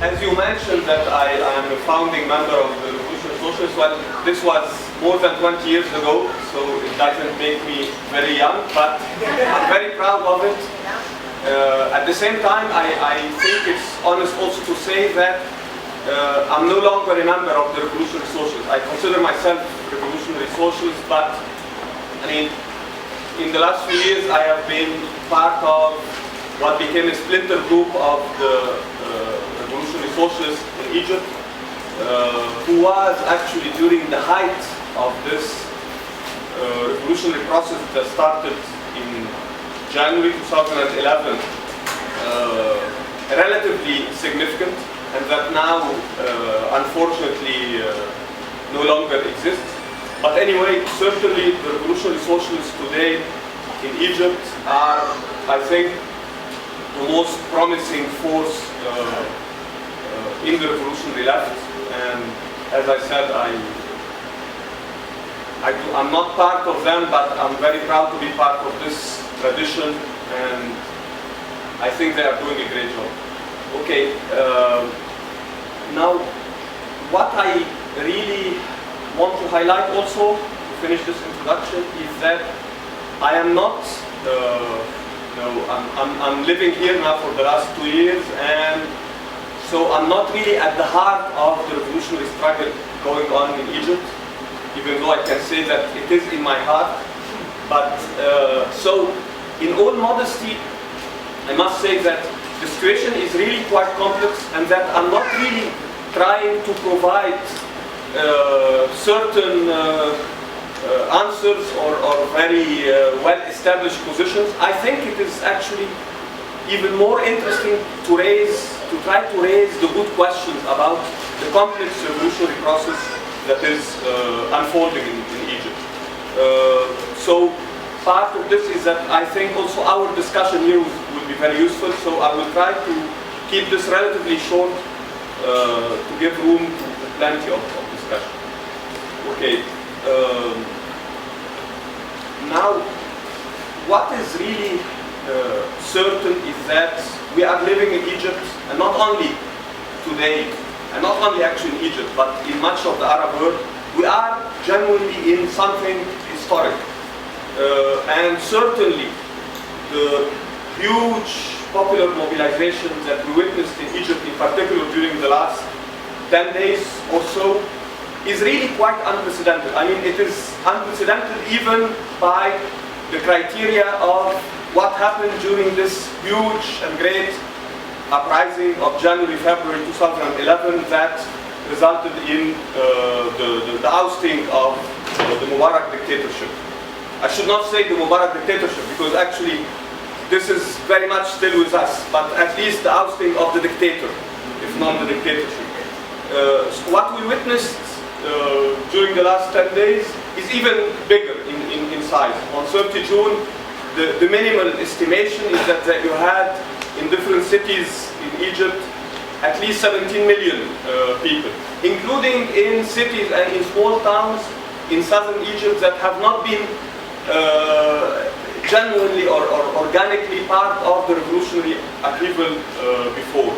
As you mentioned that I am a founding member of the Revolutionary Socialists, well, this was more than 20 years ago, so it doesn't make me very young, but I'm very proud of it. At the same time, I think it's honest also to say that I'm no longer a member of the Revolutionary Socialists. I consider myself Revolutionary Socialist, but I mean, in the last few years I have been part of what became a splinter group of the Revolutionary Socialists in Egypt, who was actually during the height of this revolutionary process that started in January 2011, relatively significant, and that now, unfortunately, no longer exists. But anyway, certainly the Revolutionary Socialists today in Egypt are, I think, the most promising force in the revolutionary left. And as I said, I'm not part of them, but I'm very proud to be part of this tradition, and I think they are doing a great job. Okay, now what I really want to highlight also, to finish this introduction, is that I am not, I'm living here now for the last 2 years, and so I'm not really at the heart of the revolutionary struggle going on in Egypt, even though I can say that it is in my heart. But so, in all modesty, I must say that the situation is really quite complex, and that I'm not really trying to provide certain answers or very well-established positions. I think it is actually even more interesting to try to raise the good questions about the complex revolutionary process that is unfolding in Egypt. So part of this is that I think also our discussion here will be very useful, so I will try to keep this relatively short to give room to plenty of discussion. Okay. Now, what is really certain is that we are living in Egypt, and not only today, and not only actually in Egypt, but in much of the Arab world, we are genuinely in something historic. And certainly, the huge popular mobilization that we witnessed in Egypt, in particular during the last 10 days or so, is really quite unprecedented. I mean, it is unprecedented even by the criteria of what happened during this huge and great uprising of January, February 2011 that resulted in the ousting of the Mubarak dictatorship. I should not say the Mubarak dictatorship, because actually this is very much still with us, but at least the ousting of the dictator, if not the dictatorship. So what we witnessed during the last 10 days is even bigger in size. On 30 June, the minimal estimation is that you had in different cities in Egypt at least 17 million people, including in cities and in small towns in southern Egypt that have not been genuinely or organically part of the revolutionary upheaval before.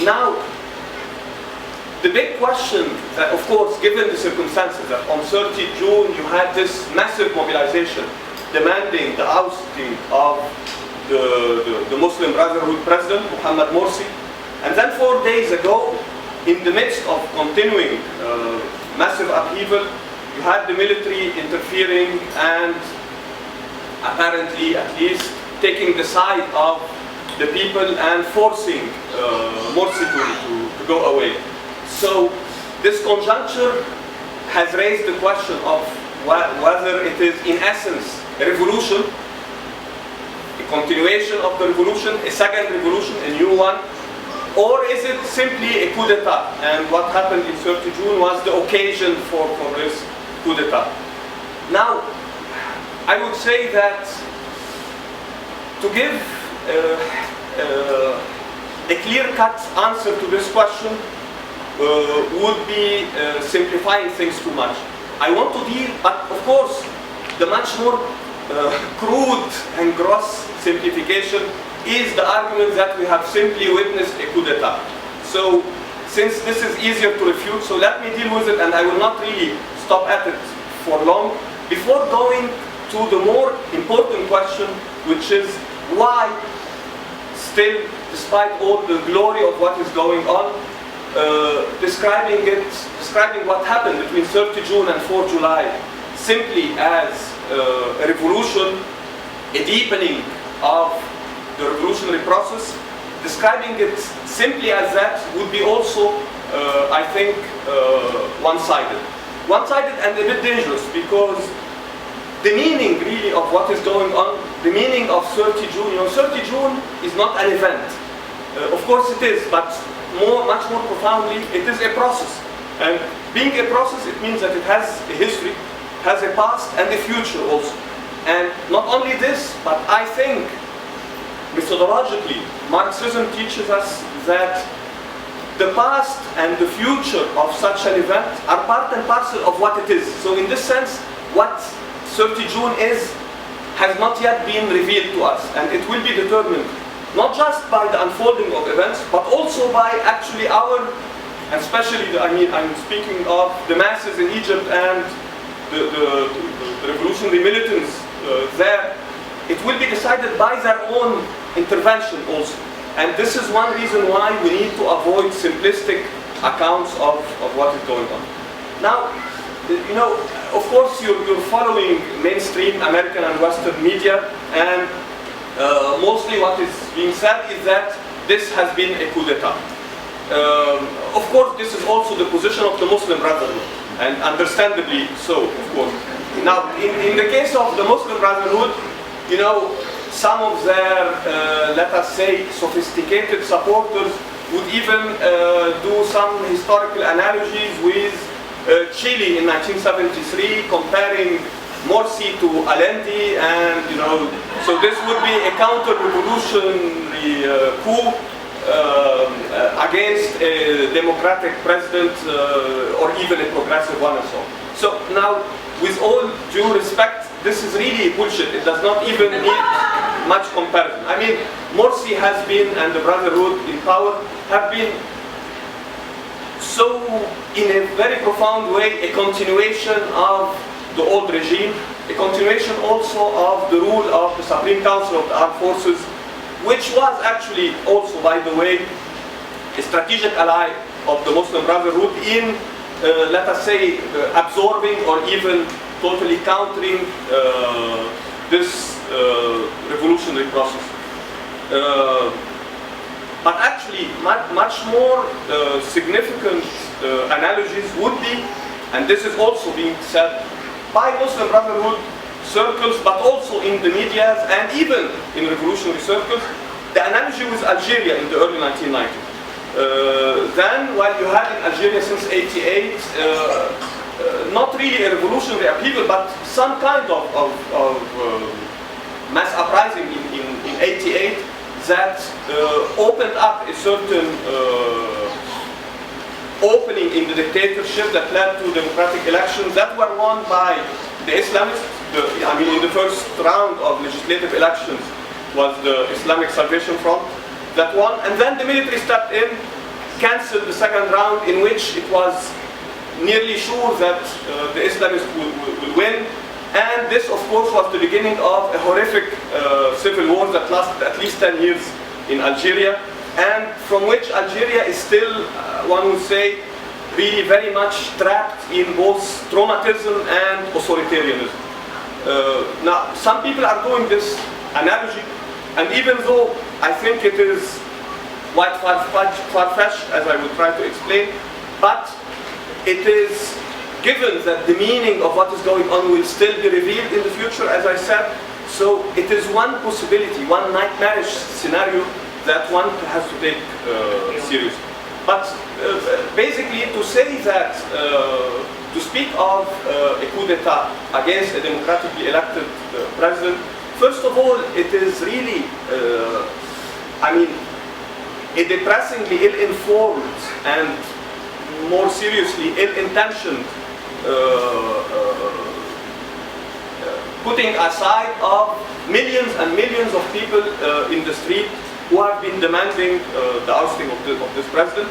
Now, the big question that, of course, given the circumstances that on 30 June you had this massive mobilization demanding the ousting of the Muslim Brotherhood president, Mohamed Morsi, and then 4 days ago, in the midst of continuing massive upheaval, you had the military interfering and apparently, at least, taking the side of the people and forcing Morsi to go away. So this conjuncture has raised the question of whether it is in essence a revolution, a continuation of the revolution, a second revolution, a new one, or is it simply a coup d'etat? And what happened in 30 June was the occasion for this coup d'etat. Now, I would say that to give a clear-cut answer to this question would be simplifying things too much. I want to deal, but of course, the much more crude and gross simplification is the argument that we have simply witnessed a coup d'etat. So since this is easier to refute, so let me deal with it, and I will not really stop at it for long, before going to the more important question, which is why still, despite all the glory of what is going on, describing what happened between 30 June and 4 July simply as a revolution, a deepening of the revolutionary process, describing it simply as that would be also, I think, one-sided. One-sided and a bit dangerous, because the meaning really of what is going on, the meaning of 30 June, 30 June is not an event. Of course it is, but much more profoundly, it is a process. And being a process, it means that it has a history, has a past and a future also. And not only this, but I think methodologically, Marxism teaches us that the past and the future of such an event are part and parcel of what it is. So in this sense, what 30 June has not yet been revealed to us, and it will be determined not just by the unfolding of events, but also by actually our, and especially, I'm speaking of the masses in Egypt and the revolutionary militants there. It will be decided by their own intervention also. And this is one reason why we need to avoid simplistic accounts of what is going on. Now, of course, you're following mainstream American and Western media, and mostly what is being said is that this has been a coup d'etat. Of course, this is also the position of the Muslim Brotherhood, and understandably so, of course. Now, in the case of the Muslim Brotherhood, some of their, let us say, sophisticated supporters would even do some historical analogies with Chile in 1973, comparing Morsi to Allende, and so this would be a counter-revolutionary coup against a democratic president or even a progressive one and so on. So now, with all due respect, this is really bullshit. It does not even need much comparison. I mean, Morsi has been, and the Brotherhood in power, have been so, in a very profound way, a continuation of the old regime, a continuation also of the rule of the Supreme Council of the Armed Forces, which was actually also, by the way, a strategic ally of the Muslim Brotherhood in, let us say, absorbing or even totally countering this revolutionary process. But actually, much more significant analogies would be, and this is also being said by Muslim Brotherhood circles, but also in the media and even in revolutionary circles, the analogy with Algeria in the early 1990s. Then, while you had in Algeria since '88, not really a revolutionary upheaval, but some kind of mass uprising in '88 that opened up a certain opening in the dictatorship that led to democratic elections that were won by the Islamists. In the first round of legislative elections was the Islamic Salvation Front that won, and then the military stepped in, cancelled the second round, in which it was nearly sure that the Islamists will win. And this, of course, was the beginning of a horrific civil war that lasted at least 10 years in Algeria, and from which Algeria is still, one would say, really very much trapped in both traumatism and authoritarianism. Now, some people are doing this analogy, and even though I think it is quite far-fetched, as I will try to explain, but it is given that the meaning of what is going on will still be revealed in the future, as I said. So it is one possibility, one nightmarish scenario that one has to take seriously. But basically, to say that, to speak of a coup d'etat against a democratically elected president, first of all, it is really, a depressingly ill-informed and more seriously ill-intentioned putting aside of millions and millions of people in the street who have been demanding the ousting of this president.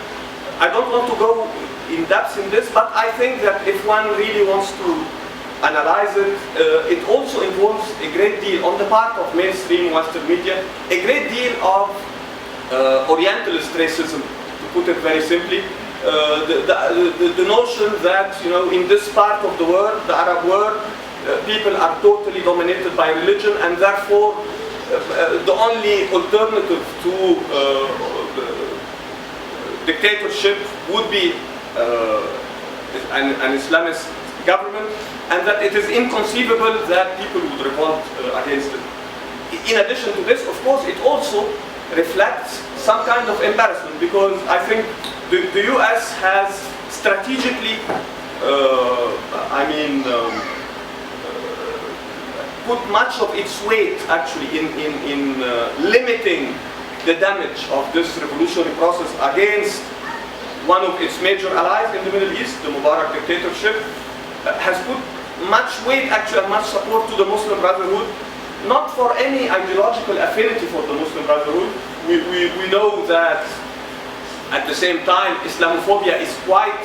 I don't want to go in depth in this, but I think that if one really wants to analyze it, it also involves a great deal on the part of mainstream Western media, a great deal of Orientalist racism, to put it very simply. The notion that, you know, in this part of the world, the Arab world, people are totally dominated by religion, and therefore the only alternative to dictatorship would be an Islamist government, and that it is inconceivable that people would revolt against it. In addition to this, of course, it also reflects some kind of embarrassment, because I think the US has strategically, put much of its weight actually in limiting the damage of this revolutionary process against one of its major allies in the Middle East, the Mubarak dictatorship, has put much weight actually and much support to the Muslim Brotherhood, not for any ideological affinity for the Muslim Brotherhood. We know that at the same time Islamophobia is quite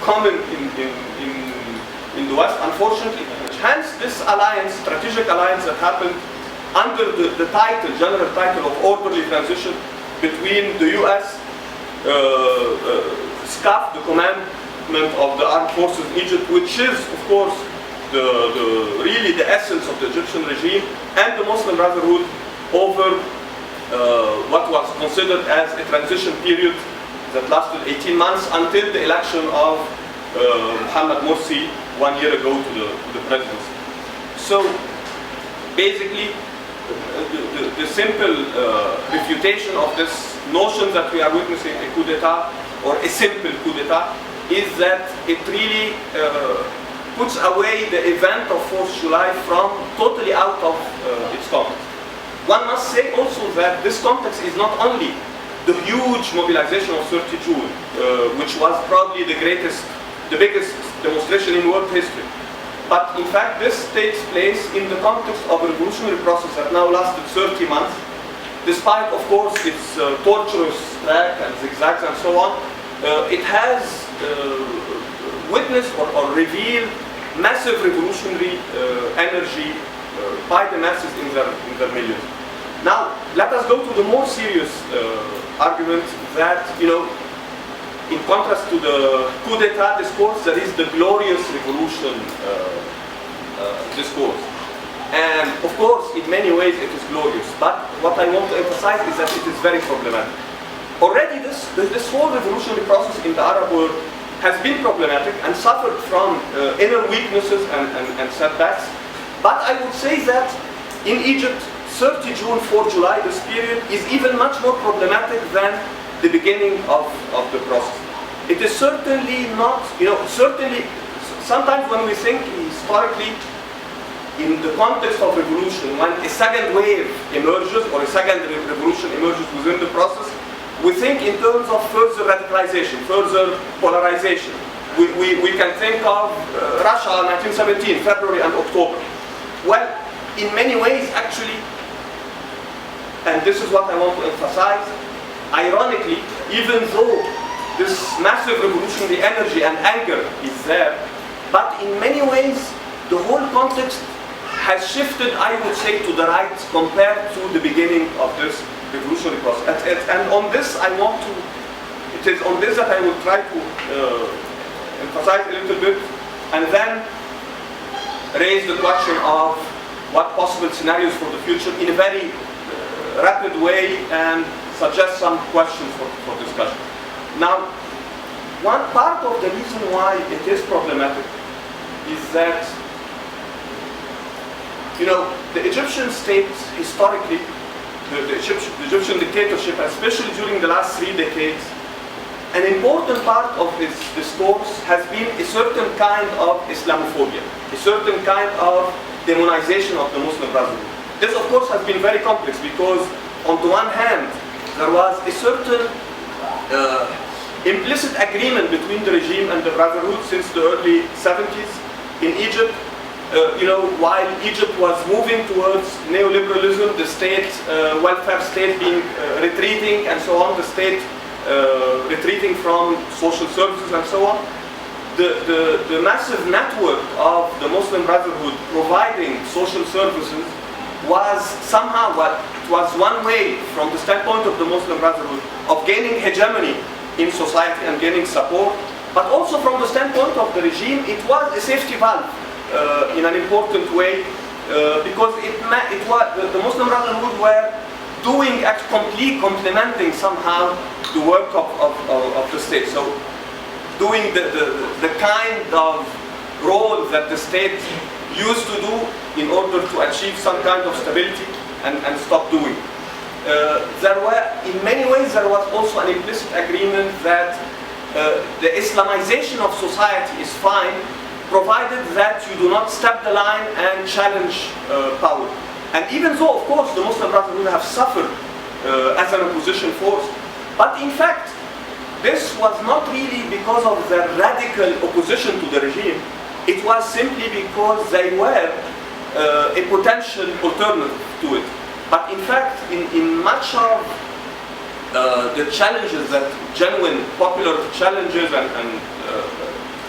common in the West, unfortunately. Hence this alliance, strategic alliance that happened under the title, general title of orderly transition between the US, SCAF, the commandment of the armed forces in Egypt, which is of course really the essence of the Egyptian regime, and the Muslim Brotherhood over what was considered as a transition period that lasted 18 months until the election of Mohamed Morsi 1 year ago to the presidency. So basically, the simple refutation of this notion that we are witnessing a coup d'etat, or a simple coup d'etat, is that it really puts away the event of 4th July from totally out of its context. One must say also that this context is not only the huge mobilization of 30 June, which was probably the biggest demonstration in world history. But in fact, this takes place in the context of a revolutionary process that now lasted 30 months, despite, of course, its tortuous track and zigzags and so on. It has witnessed or revealed massive revolutionary energy by the masses in their millions. Now, let us go to the more serious argument that, you know, in contrast to the coup d'etat discourse, there is the glorious revolution discourse. And of course, in many ways it is glorious, but what I want to emphasize is that it is very problematic. Already this whole revolutionary process in the Arab world has been problematic and suffered from inner weaknesses and setbacks. But I would say that in Egypt, 30 June, 4 July, this period is even much more problematic than the beginning of the process. It is certainly not, you know, certainly, sometimes when we think historically in the context of revolution, when a second wave emerges or a second revolution emerges within the process, we think in terms of further radicalization, further polarization. We can think of Russia 1917, February and October. Well, in many ways actually, and this is what I want to emphasize, ironically, even though this massive revolutionary energy and anger is there, but in many ways the whole context has shifted, I would say, to the right compared to the beginning of this revolutionary process. And on this I want to, it is on this that I will try to emphasize a little bit, and then raise the question of what possible scenarios for the future in a very rapid way, and suggest some questions for discussion. Now, one part of the reason why it is problematic is that, you know, the Egyptian state historically, the Egyptian dictatorship, especially during the last 3 decades, an important part of its discourse has been a certain kind of Islamophobia, a certain kind of demonization of the Muslim Brotherhood. This, of course, has been very complex because, on the one hand, there was a certain implicit agreement between the regime and the Brotherhood since the early 70s in Egypt while Egypt was moving towards neoliberalism, the state, welfare state being retreating and so on, the state retreating from social services and so on, the massive network of the Muslim Brotherhood providing social services was somehow it was one way from the standpoint of the Muslim Brotherhood of gaining hegemony in society and gaining support, but also from the standpoint of the regime, it was a safety valve in an important way because the Muslim Brotherhood were doing complementing somehow the work of the state. So doing the kind of role that the state used to do in order to achieve some kind of stability and stop doing. In many ways there was also an implicit agreement that the Islamization of society is fine, provided that you do not step the line and challenge power. And even though, of course, the Muslim Brotherhood have suffered as an opposition force, but in fact, this was not really because of their radical opposition to the regime. It was simply because they were a potential alternative to it. But in fact, in much of the challenges, that genuine popular challenges and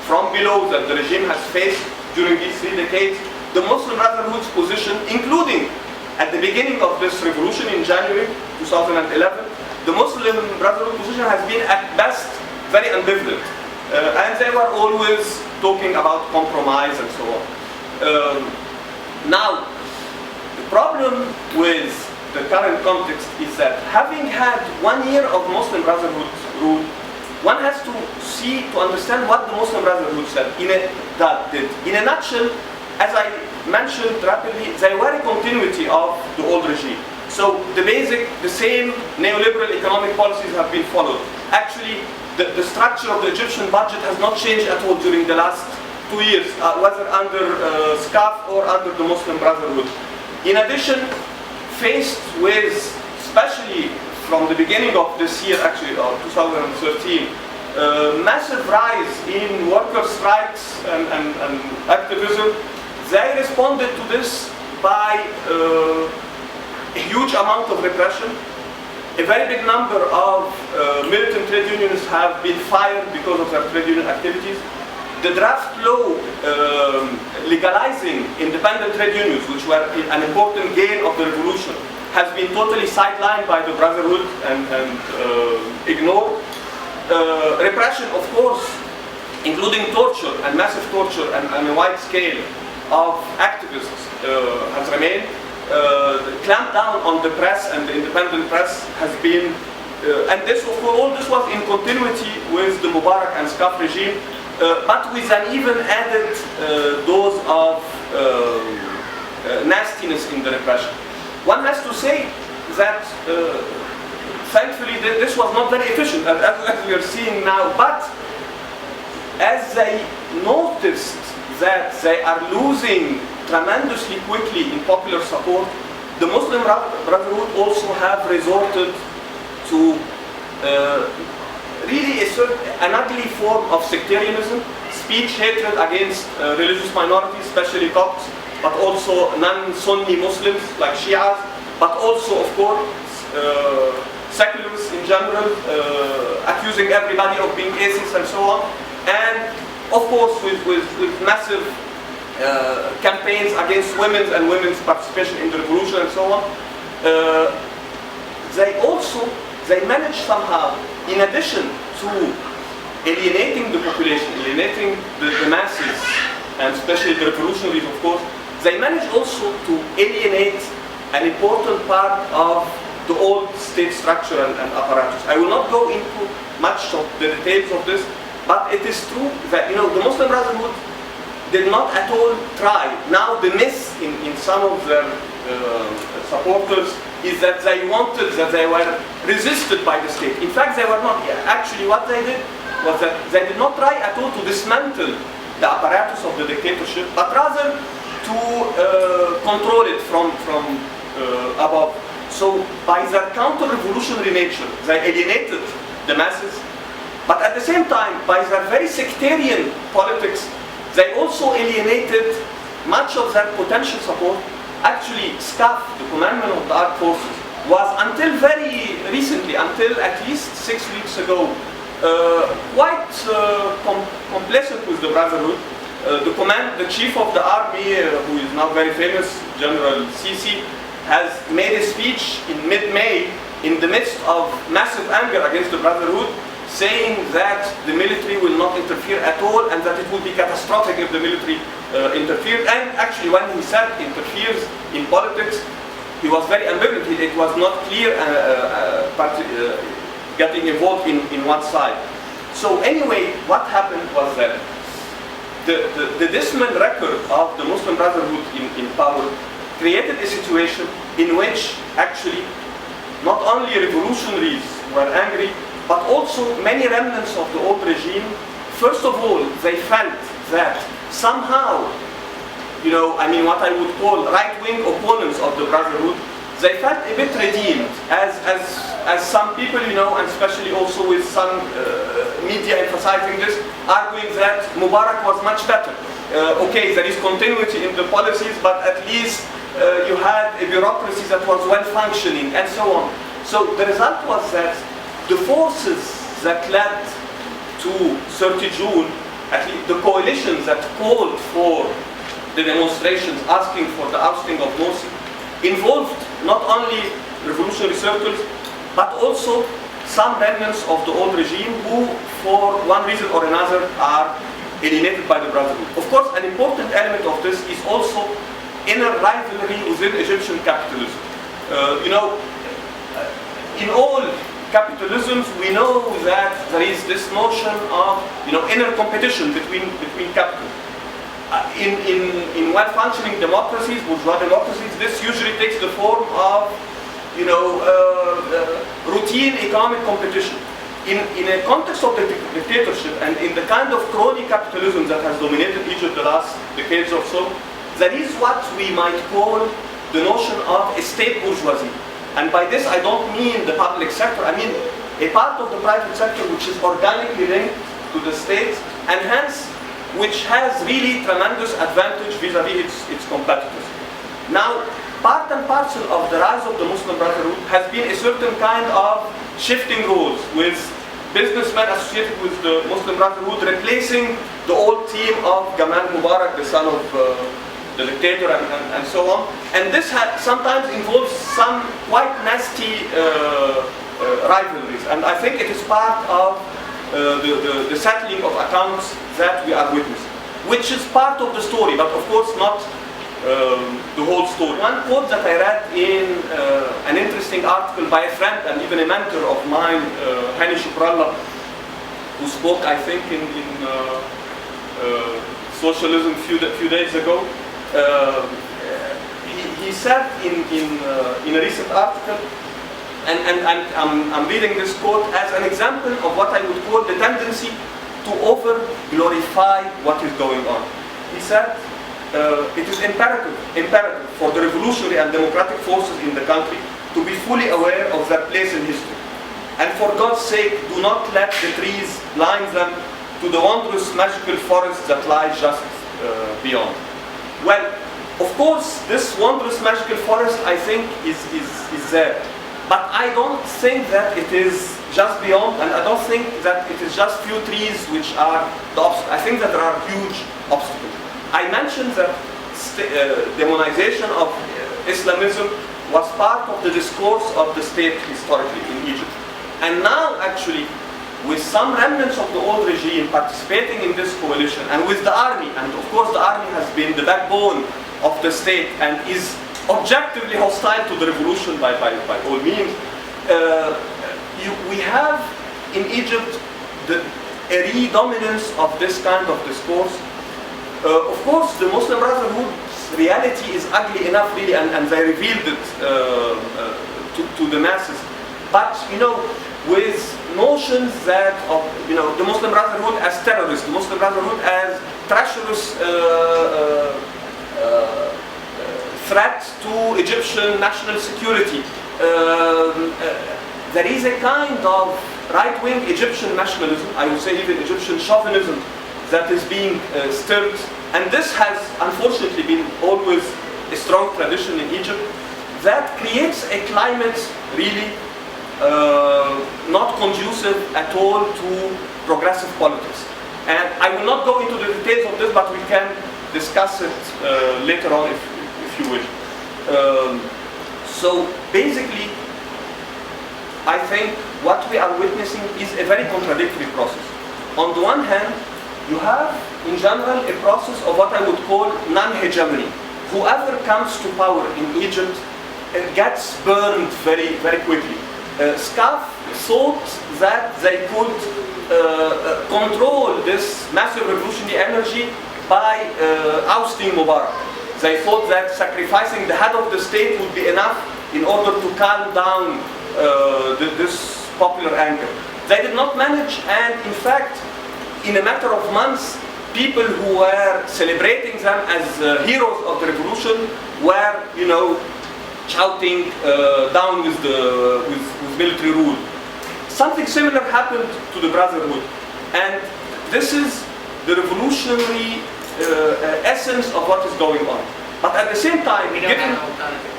from below that the regime has faced during these 3 decades, the Muslim Brotherhood's position, including at the beginning of this revolution in January 2011, the Muslim Brotherhood position has been at best very ambivalent. And they were always talking about compromise and so on. Now, the problem with the current context is that having had 1 year of Muslim Brotherhood rule, one has to understand what the Muslim Brotherhood said did. In a nutshell, as I mentioned rapidly, they were a continuity of the old regime. So the same neoliberal economic policies have been followed. Actually, the structure of the Egyptian budget has not changed at all during the last 2 years, whether under SCAF or under the Muslim Brotherhood. In addition, faced with, especially from the beginning of this year, actually, of 2013, massive rise in worker strikes and activism, they responded to this by a huge amount of repression. A very big number of militant trade unions have been fired because of their trade union activities. The draft law legalizing independent trade unions, which were an important gain of the revolution, has been totally sidelined by the Brotherhood and ignored. Repression, of course, including torture and massive torture and a wide scale of activists has remained. The clampdown on the press and the independent press has been, and this, of course, all this was in continuity with the Mubarak and SCAF regime, but with an even added dose of nastiness in the repression. One has to say that, thankfully, this was not very efficient, as we are seeing now, but as they noticed that they are losing tremendously quickly in popular support, the Muslim Brotherhood also have resorted to really an ugly form of sectarianism, speech hatred against religious minorities, especially Copts, but also non-Sunni Muslims like Shias, but also, of course, secularists in general, accusing everybody of being atheists and so on, and of course with massive campaigns against women and women's participation in the revolution and so on. They managed somehow, in addition to alienating the population, alienating the masses, and especially the revolutionaries, of course, they managed also to alienate an important part of the old state structure and apparatus. I will not go into much of the details of this, but it is true that the Muslim Brotherhood did not at all try. Now the myth in some of their supporters is that they were resisted by the state. In fact, they were not. Actually, what they did was that they did not try at all to dismantle the apparatus of the dictatorship, but rather to control it from above. So by their counter-revolutionary nature, they alienated the masses, but at the same time, by their very sectarian politics, they also alienated much of that potential support, actually SCAF, the commandment of the armed forces, was until very recently, until at least 6 weeks ago, quite complacent with the Brotherhood. The chief of the army, who is now very famous, General Sisi, has made a speech in mid-May in the midst of massive anger against the Brotherhood, saying that the military will not interfere at all and that it would be catastrophic if the military interfered. And actually, when he said interferes in politics, he was very ambivalent. It was not clear getting involved in one side. So anyway, what happened was that the dismal record of the Muslim Brotherhood in power created a situation in which actually not only revolutionaries were angry, but also many remnants of the old regime. First of all, they felt that somehow, what I would call right-wing opponents of the Brotherhood, they felt a bit redeemed, as some people, and especially also with some media emphasizing this, arguing that Mubarak was much better. Okay, there is continuity in the policies, but at least you had a bureaucracy that was well-functioning, and so on. So the result was that the forces that led to 30 June, at least the coalitions that called for the demonstrations asking for the ousting of Morsi, involved not only revolutionary circles, but also some remnants of the old regime who, for one reason or another, are alienated by the Brotherhood. Of course, an important element of this is also inner rivalry within Egyptian capitalism. In all capitalisms, we know that there is this notion of inner competition between capital. In well-functioning democracies, bourgeois democracies, this usually takes the form of routine economic competition. In a context of the dictatorship and in the kind of crony capitalism that has dominated Egypt the last decades or so, there is what we might call the notion of a state bourgeoisie. And by this I don't mean the public sector, I mean a part of the private sector which is organically linked to the state and hence which has really tremendous advantage vis-a-vis its competitors. Now, part and parcel of the rise of the Muslim Brotherhood has been a certain kind of shifting roles, with businessmen associated with the Muslim Brotherhood replacing the old team of Gamal Mubarak, the son of the dictator, and so on. And this sometimes involves some quite nasty rivalries. And I think it is part of the settling of accounts that we are witnessing, which is part of the story, but of course not the whole story. One quote that I read in an interesting article by a friend and even a mentor of mine, Hani Shukrallah, who spoke, I think, in Socialism a few days ago. He said in a recent article, and I'm reading this quote as an example of what I would call the tendency to over-glorify what is going on. He said, it is imperative for the revolutionary and democratic forces in the country to be fully aware of their place in history. And for God's sake, do not let the trees blind them to the wondrous magical forest that lies just beyond. Well, of course, this wondrous magical forest, I think, is there. But I don't think that it is just beyond, and I don't think that it is just few trees which are the obstacle. I think that there are huge obstacles. I mentioned that demonization of Islamism was part of the discourse of the state historically in Egypt. And now, actually, with some remnants of the old regime participating in this coalition, and with the army, and of course the army has been the backbone of the state and is objectively hostile to the revolution by all means, we have in Egypt a redominance of this kind of discourse. Of course, the Muslim Brotherhood's reality is ugly enough, really, and they revealed it to the masses. But with notions that of the Muslim Brotherhood as terrorists, the Muslim Brotherhood as treacherous threat to Egyptian national security. There is a kind of right-wing Egyptian nationalism, I would say even Egyptian chauvinism, that is being stirred. And this has unfortunately been always a strong tradition in Egypt that creates a climate really not conducive at all to progressive politics. And I will not go into the details of this, but we can discuss it later on if you wish. So basically, I think what we are witnessing is a very contradictory process. On the one hand, you have, in general, a process of what I would call non-hegemony. Whoever comes to power in Egypt gets burned very, very quickly. SCAF thought that they could control this massive revolutionary energy by ousting Mubarak. They thought that sacrificing the head of the state would be enough in order to calm down this popular anger. They did not manage, and in fact, in a matter of months, people who were celebrating them as heroes of the revolution were, shouting down with military rule. Something similar happened to the Brotherhood, and this is the revolutionary essence of what is going on. But at the same time, we don't have an alternative.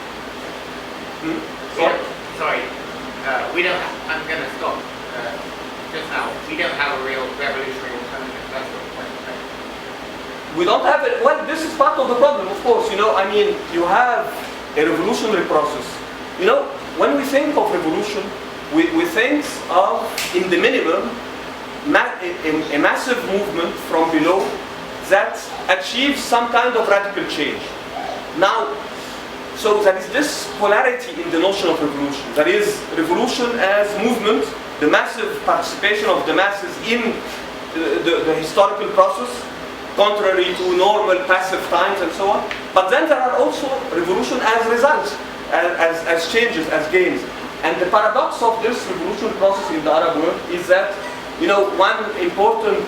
We don't. I'm going to stop just now. We don't have a real revolutionary alternative. That's what the point is. We don't have it. Well, this is part of the problem, of course. You have a revolutionary process. When we think of revolution, we think of, in the minimum, a massive movement from below that achieves some kind of radical change. Now, so there is this polarity in the notion of revolution. There is revolution as movement, the massive participation of the masses in the historical process, contrary to normal passive times and so on. But then there are also revolution as results, as changes, as gains. And the paradox of this revolution process in the Arab world is that, one important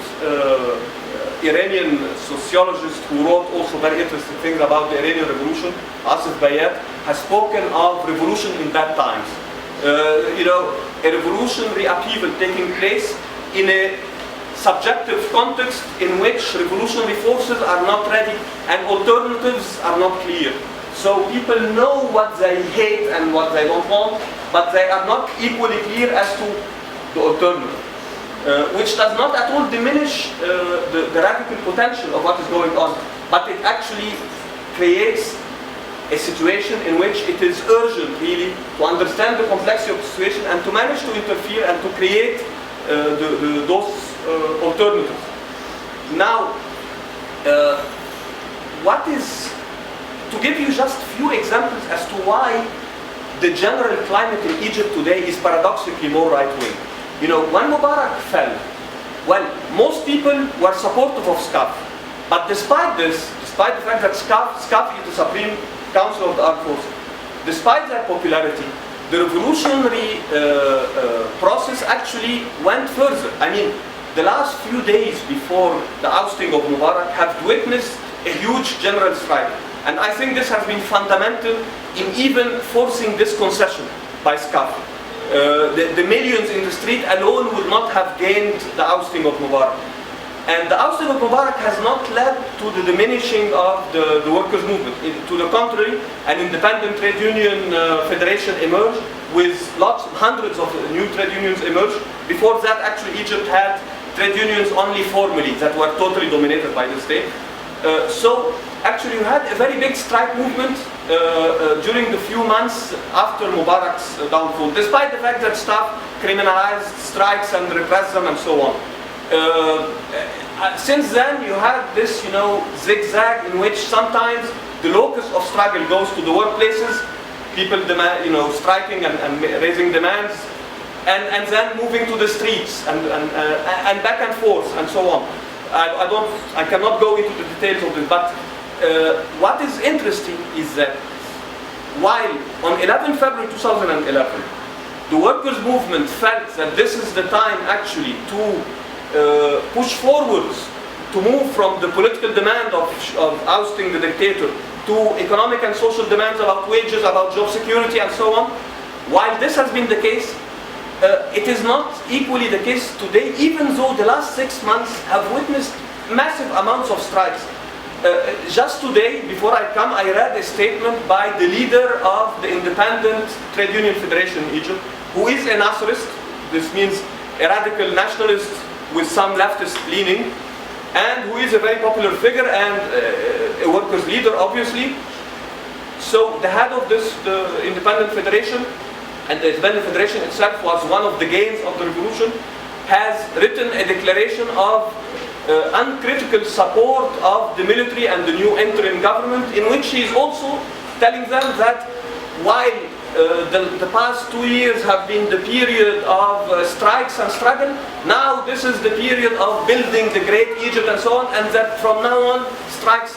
Iranian sociologist who wrote also very interesting things about the Iranian revolution, Asif Bayat, has spoken of revolution in bad times. A revolutionary upheaval taking place in a subjective context in which revolutionary forces are not ready and alternatives are not clear. So people know what they hate and what they don't want, but they are not equally clear as to the alternative. Which does not at all diminish the radical potential of what is going on, but it actually creates a situation in which it is urgent, really, to understand the complexity of the situation and to manage to interfere and to create those alternatives. Now, to give you just a few examples as to why the general climate in Egypt today is paradoxically more right-wing. When Mubarak fell, well, most people were supportive of SCAF. But despite this, despite the fact that SCAF is the Supreme Council of the Armed Forces, despite their popularity, the revolutionary process actually went further. The last few days before the ousting of Mubarak have witnessed a huge general strike. And I think this has been fundamental in even forcing this concession by SCAF. The millions in the street alone would not have gained the ousting of Mubarak. And the ousting of Mubarak has not led to the diminishing of the workers' movement. To the contrary, an independent trade union federation emerged with hundreds of new trade unions emerged. Before that, actually, Egypt had trade unions only formally that were totally dominated by the state. So actually, you had a very big strike movement during the few months after Mubarak's downfall, despite the fact that staff criminalized strikes and repressed them and so on. Since then, you had this, zigzag in which sometimes the locus of struggle goes to the workplaces, people striking and raising demands, and then moving to the streets and back and forth and so on. I cannot go into the details of this, but what is interesting is that while on 11 February 2011, the workers' movement felt that this is the time actually to push forwards, to move from the political demand of ousting the dictator to economic and social demands about wages, about job security and so on. While this has been the case, it is not equally the case today, even though the last 6 months have witnessed massive amounts of strikes. Just today, before I come, I read a statement by the leader of the Independent Trade Union Federation in Egypt, who is a Nasserist. This means a radical nationalist with some leftist leaning, and who is a very popular figure and a workers' leader, obviously. So the head of this, the Independent Federation, and the Independent Federation itself was one of the gains of the revolution, has written a declaration of uncritical support of the military and the new interim government, in which he is also telling them that while the past 2 years have been the period of strikes and struggle, now this is the period of building the great Egypt and so on, and that from now on strikes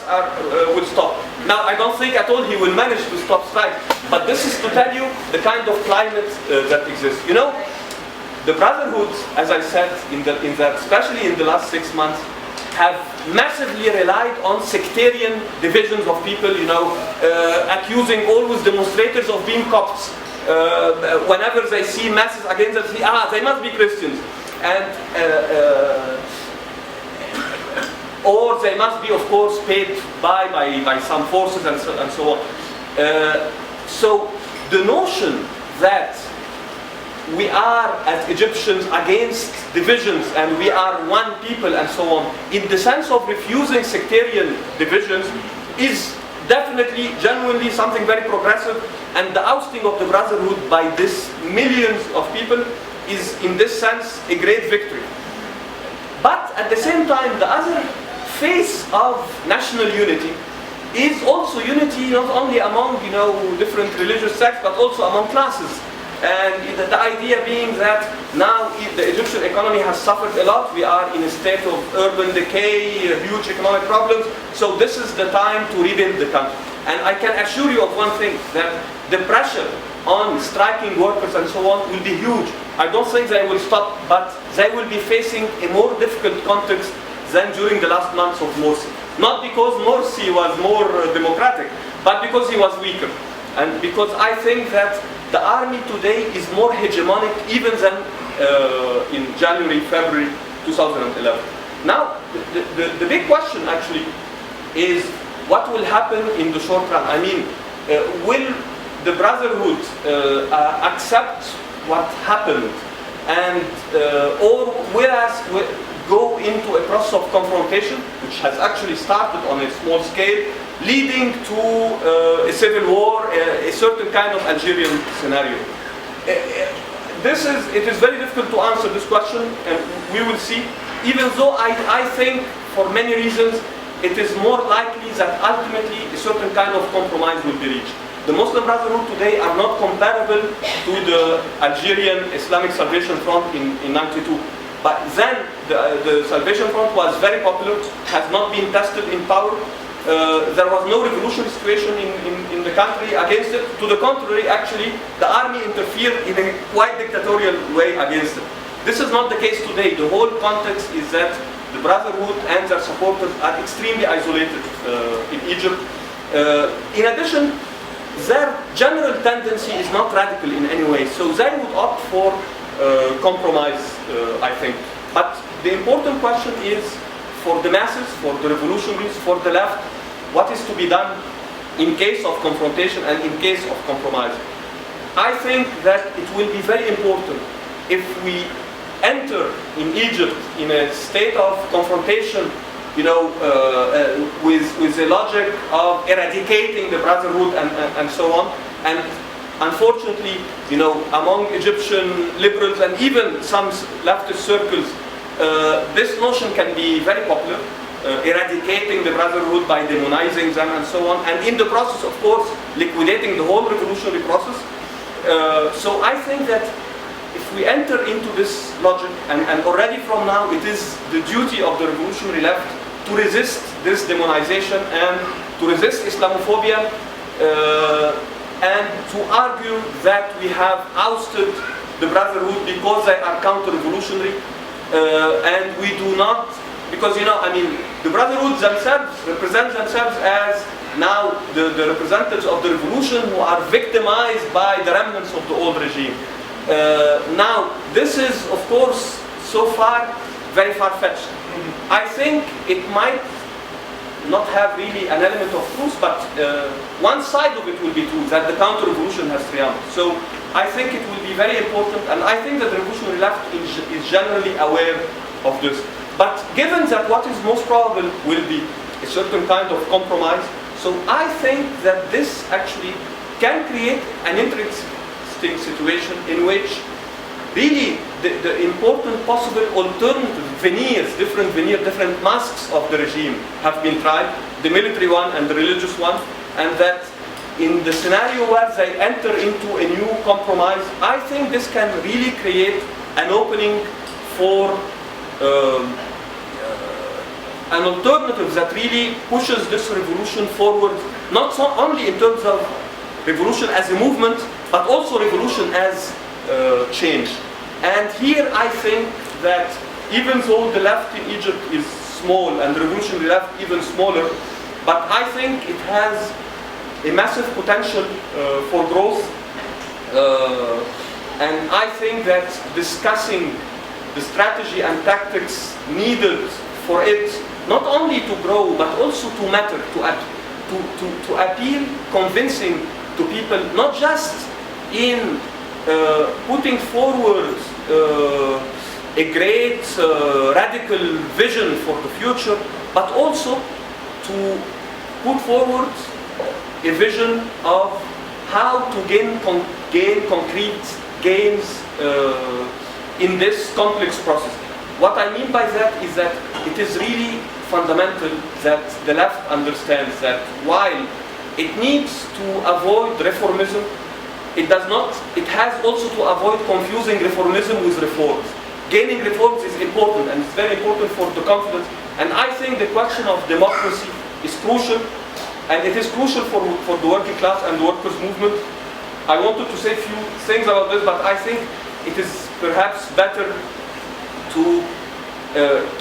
will stop. Now I don't think at all he will manage to stop strikes, but this is to tell you the kind of climate that exists. You know, the Brotherhood, as I said, especially in the last 6 months, have massively relied on sectarian divisions of people, you know, accusing always demonstrators of being Copts. Whenever they see masses against them, they say, they must be Christians. And or they must be, of course, paid by some forces and so on. So the notion that we are, as Egyptians, against divisions and we are one people and so on, in the sense of refusing sectarian divisions, is definitely, genuinely something very progressive, and the ousting of the Brotherhood by this millions of people is, in this sense, a great victory. But at the same time, the other face of national unity is also unity not only among, you know, different religious sects, but also among classes. And the idea being that now the Egyptian economy has suffered a lot. We are in a state of urban decay, huge economic problems. So this is the time to rebuild the country. And I can assure you of one thing, that the pressure on striking workers and so on will be huge. I don't think they will stop, but they will be facing a more difficult context than during the last months of Morsi. Not because Morsi was more democratic, but because he was weaker. And because I think that the army today is more hegemonic even than in January, February 2011. Now, the big question actually is what will happen in the short run? I mean, will the Brotherhood accept what happened, and or will us go into a process of confrontation, which has actually started on a small scale, leading to a civil war, a certain kind of Algerian scenario? It is very difficult to answer this question, and we will see. Even though I think, for many reasons, it is more likely that ultimately a certain kind of compromise will be reached. The Muslim Brotherhood today are not comparable to the Algerian Islamic Salvation Front in '92. But then the Salvation Front was very popular, has not been tested in power. There was no revolutionary situation in the country against it. To the contrary, actually, the army interfered in a quite dictatorial way against it. This is not the case today. The whole context is that the Brotherhood and their supporters are extremely isolated in Egypt. In addition, their general tendency is not radical in any way. So they would opt for compromise, I think. But the important question is, for the masses, for the revolutionaries, for the left, what is to be done in case of confrontation and in case of compromise? I think that it will be very important if we enter in Egypt in a state of confrontation, you know, with the logic of eradicating the Brotherhood and so on. And unfortunately, you know, among Egyptian liberals and even some leftist circles, this notion can be very popular, eradicating the Brotherhood by demonizing them and so on, and in the process, of course, liquidating the whole revolutionary process. So I think that if we enter into this logic, and already from now, it is the duty of the revolutionary left to resist this demonization and to resist Islamophobia, and to argue that we have ousted the Brotherhood because they are counter-revolutionary, and we do not, because, you know, I mean, the Brotherhood themselves represent themselves as now the representatives of the revolution who are victimized by the remnants of the old regime. Now, this is, of course, so far very far-fetched. I think it might not have really an element of truth, but one side of it will be true, that the counter-revolution has triumphed. So I think it will be very important, and I think that the revolutionary left is generally aware of this. But given that what is most probable will be a certain kind of compromise, so I think that this actually can create an interesting situation in which really the important possible alternative veneers, different masks of the regime have been tried, the military one and the religious one, and that in the scenario where they enter into a new compromise, I think this can really create an opening for an alternative that really pushes this revolution forward, not so only in terms of revolution as a movement, but also revolution as change. And here I think that even though the left in Egypt is small and the revolutionary left even smaller, but I think it has a massive potential for growth. And I think that discussing the strategy and tactics needed for it not only to grow but also to matter, to appeal convincing to people, not just in putting forward a great radical vision for the future, but also to put forward a vision of how to gain concrete gains in this complex process. What I mean by that is that it is really fundamental that the left understands that while it needs to avoid reformism, it has also to avoid confusing reformism with reforms. Gaining reforms is important, and it's very important for the confidence. And I think the question of democracy is crucial, and it is crucial for the working class and the workers' movement. I wanted to say a few things about this, but I think it is perhaps better to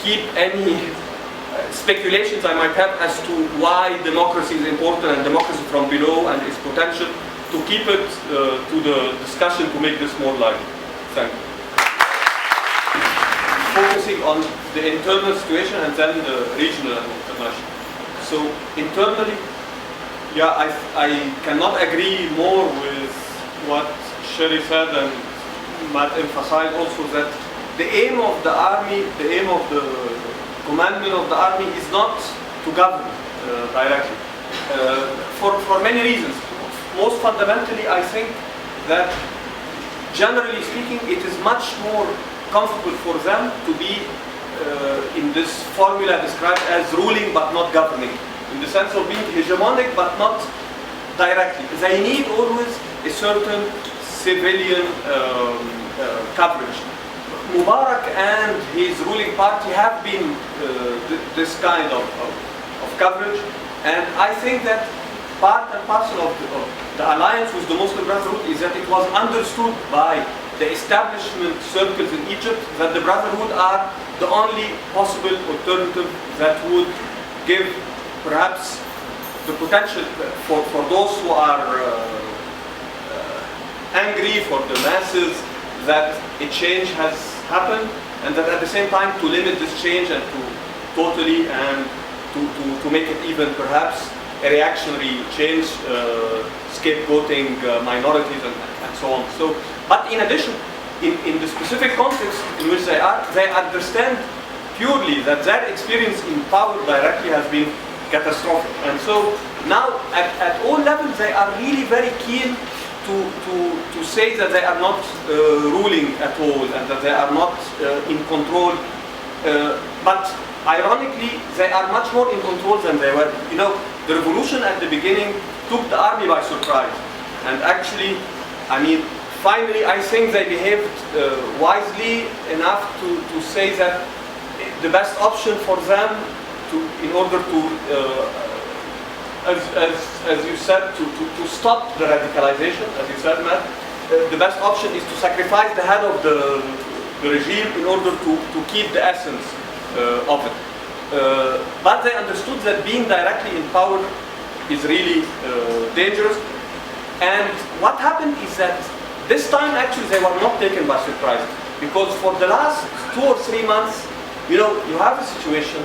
keep any speculations I might have as to why democracy is important and democracy from below and its potential, to keep it to the discussion to make this more lively. Thank you. Focusing on the internal situation and then the regional and international. So internally, yeah, I cannot agree more with what Sherry said, and Matt emphasized also that the aim of the army, the aim of the commandment of the army is not to govern directly, for many reasons. Most fundamentally, I think that generally speaking, it is much more comfortable for them to be in this formula described as ruling but not governing, in the sense of being hegemonic but not directly. They need always a certain civilian coverage. Mubarak and his ruling party have been this kind of coverage, and I think that part and parcel of the alliance with the Muslim Brotherhood is that it was understood by the establishment circles in Egypt that the Brotherhood are the only possible alternative that would give perhaps the potential for those who are angry, for the masses, that a change has happened, and that at the same time to limit this change and to totally and to make it even perhaps a reactionary change, scapegoating minorities and so on. So, but in addition, in the specific context in which they are, they understand purely that their experience in power directly has been catastrophic. And so now at all levels they are really very keen to say that they are not ruling at all and that they are not in control. But ironically, they are much more in control than they were. You know, the revolution at the beginning took the army by surprise. And actually, I mean, finally, I think they behaved wisely enough to say that the best option for them, in order to, as you said, to stop the radicalization, as you said, Matt, the best option is to sacrifice the head of the regime in order to keep the essence of it. But they understood that being directly in power is really dangerous. And what happened is that this time actually they were not taken by surprise, because for the last 2 or 3 months You know, you have a situation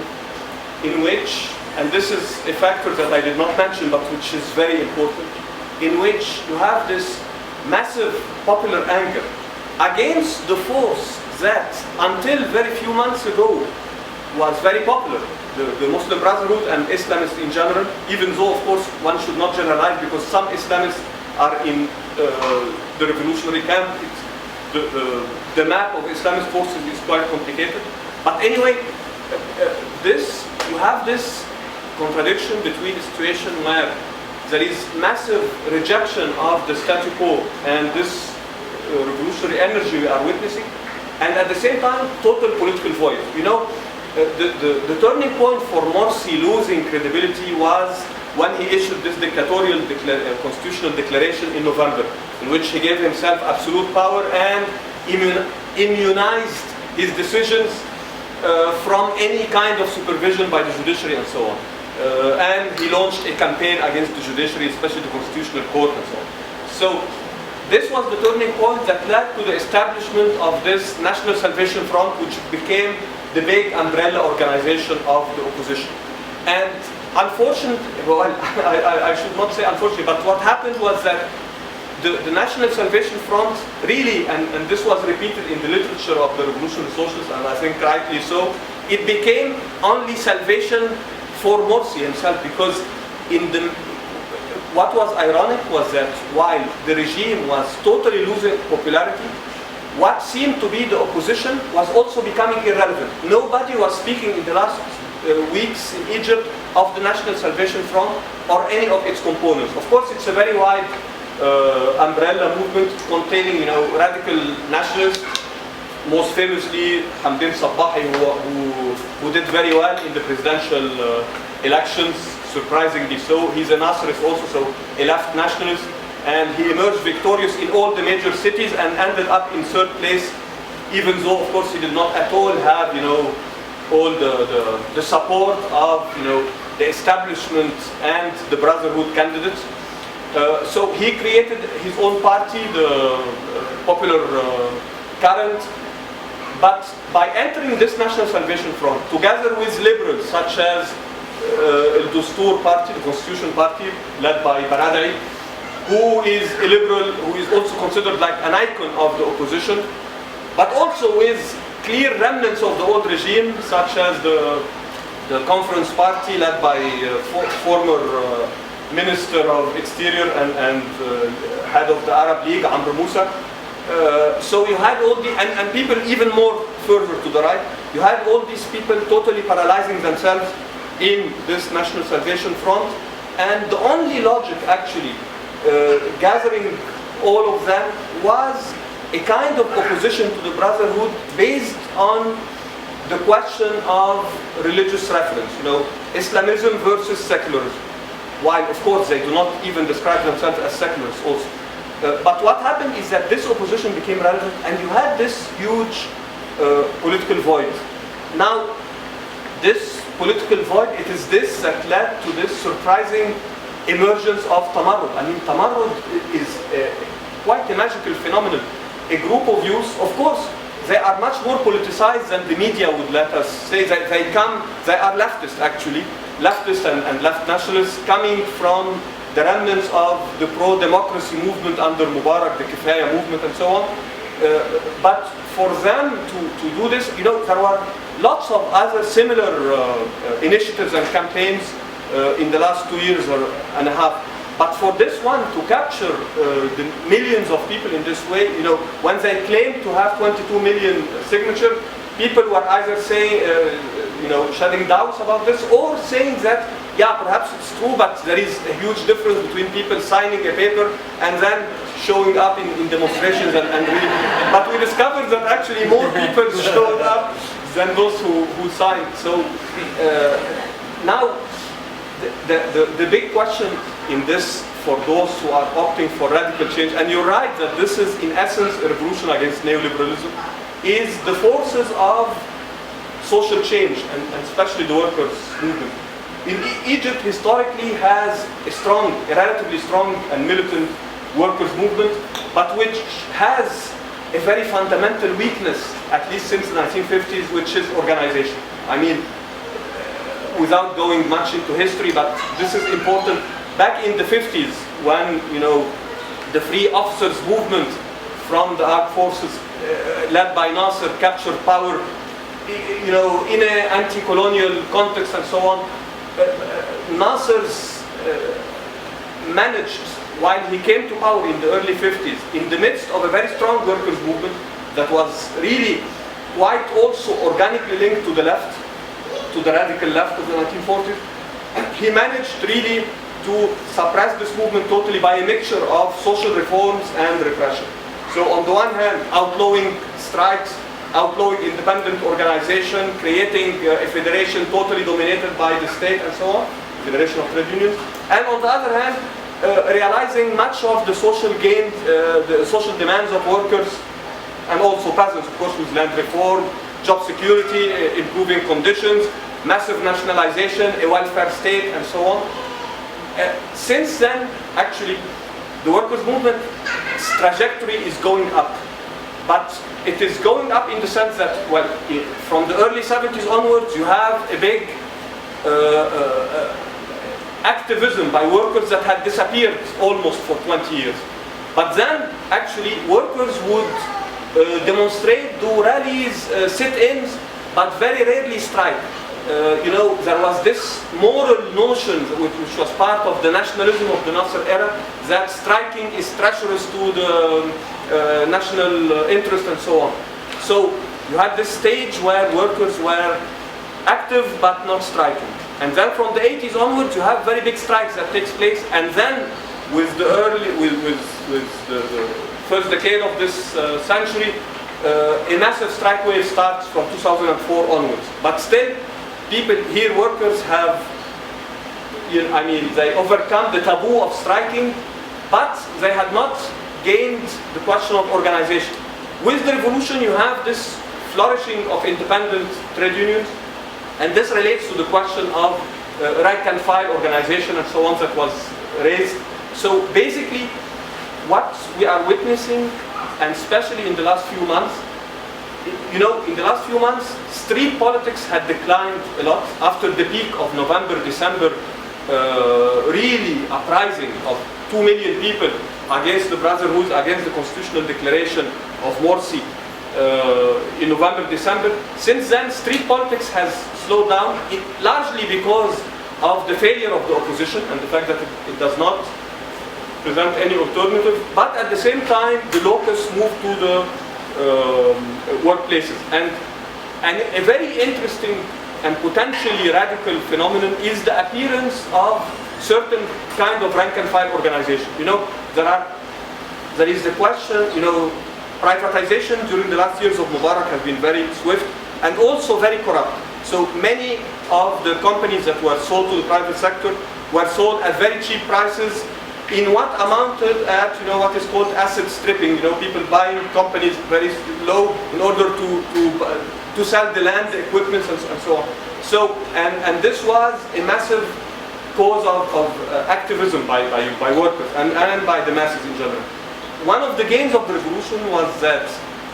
in which, and this is a factor that I did not mention, but which is very important, in which you have this massive popular anger against the force that, until very few months ago, was very popular. The Muslim Brotherhood and Islamists in general, even though, of course, one should not generalize because some Islamists are in the revolutionary camp. The map of Islamist forces is quite complicated. But anyway, you have this contradiction between a situation where there is massive rejection of the status quo and this revolutionary energy we are witnessing, and at the same time, total political void. You know, the turning point for Morsi losing credibility was when he issued this dictatorial constitutional declaration in November, in which he gave himself absolute power and immunized his decisions from any kind of supervision by the judiciary and so on. And he launched a campaign against the judiciary, especially the Constitutional Court and so on. So this was the turning point that led to the establishment of this National Salvation Front, which became the big umbrella organization of the opposition. And unfortunately, well, I should not say unfortunately, but what happened was that the National Salvation Front really, and this was repeated in the literature of the Revolutionary Socialists, and I think rightly so, it became only salvation for Morsi himself, because what was ironic was that while the regime was totally losing popularity, what seemed to be the opposition was also becoming irrelevant. Nobody was speaking in the last weeks in Egypt of the National Salvation Front or any of its components. Of course, it's a very wide umbrella movement containing, you know, radical nationalists, most famously Hamdin Sabbahi, who did very well in the presidential elections, surprisingly so. He's a Nasserist also, so a left nationalist, and he emerged victorious in all the major cities and ended up in third place, even though, of course, he did not at all have, you know, all the support of, you know, the establishment and the Brotherhood candidates. So he created his own party, the Popular Current. But by entering this National Salvation Front, together with liberals such as Endorsed party, the Constitution Party, led by Baradei, who is a liberal, who is also considered like an icon of the opposition, but also with clear remnants of the old regime, such as the Conference Party, led by former Minister of Exterior and head of the Arab League, Amr Moussa. So you had all and people even more further to the right, you had all these people totally paralyzing themselves in this National Salvation Front, and the only logic actually gathering all of them was a kind of opposition to the Brotherhood based on the question of religious reference, you know, Islamism versus secularism, while of course they do not even describe themselves as secularists also. But what happened is that this opposition became relevant, and you had this huge political void. Now, this political void, it is this that led to this surprising emergence of Tamarod. I mean, Tamarod is quite a magical phenomenon. A group of youth, of course, they are much more politicized than the media would let us say. They are leftist actually, leftist and left nationalists coming from the remnants of the pro-democracy movement under Mubarak, the Kifaya movement and so on. But for them to do this, you know, there were lots of other similar initiatives and campaigns in the last 2 years and a half. But for this one, to capture the millions of people in this way, you know, when they claimed to have 22 million signatures, people were either saying, you know, shedding doubts about this, or saying that, yeah, perhaps it's true, but there is a huge difference between people signing a paper and then showing up in demonstrations and reading. But we discovered that actually more people showed up than those who signed. So now, the big question in this, for those who are opting for radical change, and you're right that this is in essence a revolution against neoliberalism, is the forces of social change, and especially the workers' movement. In Egypt historically has a relatively strong and militant workers' movement, but which has a very fundamental weakness, at least since the 1950s, which is organization. I mean, without going much into history, but this is important. Back in the 50s, when the free officers movement from the armed forces led by Nasser captured power, in an anti-colonial context and so on, Nasser's managed, while he came to power in the early 50s, in the midst of a very strong workers' movement that was really quite also organically linked to the left, to the radical left of the 1940s, he managed really to suppress this movement totally by a mixture of social reforms and repression. So on the one hand, outlawing strikes, outlawing independent organization, creating a federation totally dominated by the state and so on, Federation of Trade Unions, and on the other hand, realizing much of the social gains, the social demands of workers and also peasants, of course, with land reform, job security, improving conditions, massive nationalization, a welfare state, and so on. Since then, actually, the workers' movement's trajectory is going up. But it is going up in the sense that, well, from the early 70s onwards, you have a big activism by workers that had disappeared almost for 20 years. But then, actually, workers would demonstrate, do rallies, sit-ins, but very rarely strike. There was this moral notion, which was part of the nationalism of the Nasser era, that striking is treacherous to the national interest and so on. So you had this stage where workers were active but not striking. And then from the 80s onwards, you have very big strikes that takes place. And then with the the first decade of this century, a massive strike wave starts from 2004 onwards. But still, people here, workers have, they overcome the taboo of striking, but they had not gained the question of organization. With the revolution, you have this flourishing of independent trade unions, and this relates to the question of rank and file organization and so on that was raised. So basically, what we are witnessing, and especially in the last few months, in the last few months, street politics had declined a lot after the peak of November, December, really uprising of 2 million people against the Brotherhood, against the constitutional declaration of Morsi in November, December. Since then, street politics has slowed down, largely because of the failure of the opposition and the fact that it does not present any alternative. But at the same time, the locusts move to the workplaces. And a very interesting and potentially radical phenomenon is the appearance of certain kind of rank and file organization. There is the question, privatization during the last years of Mubarak has been very swift and also very corrupt. So many of the companies that were sold to the private sector were sold at very cheap prices in what amounted at what is called asset stripping. People buying companies very low in order to sell the land, the equipment, and so on. So and this was a massive cause of activism by workers and by the masses in general. One of the gains of the revolution was that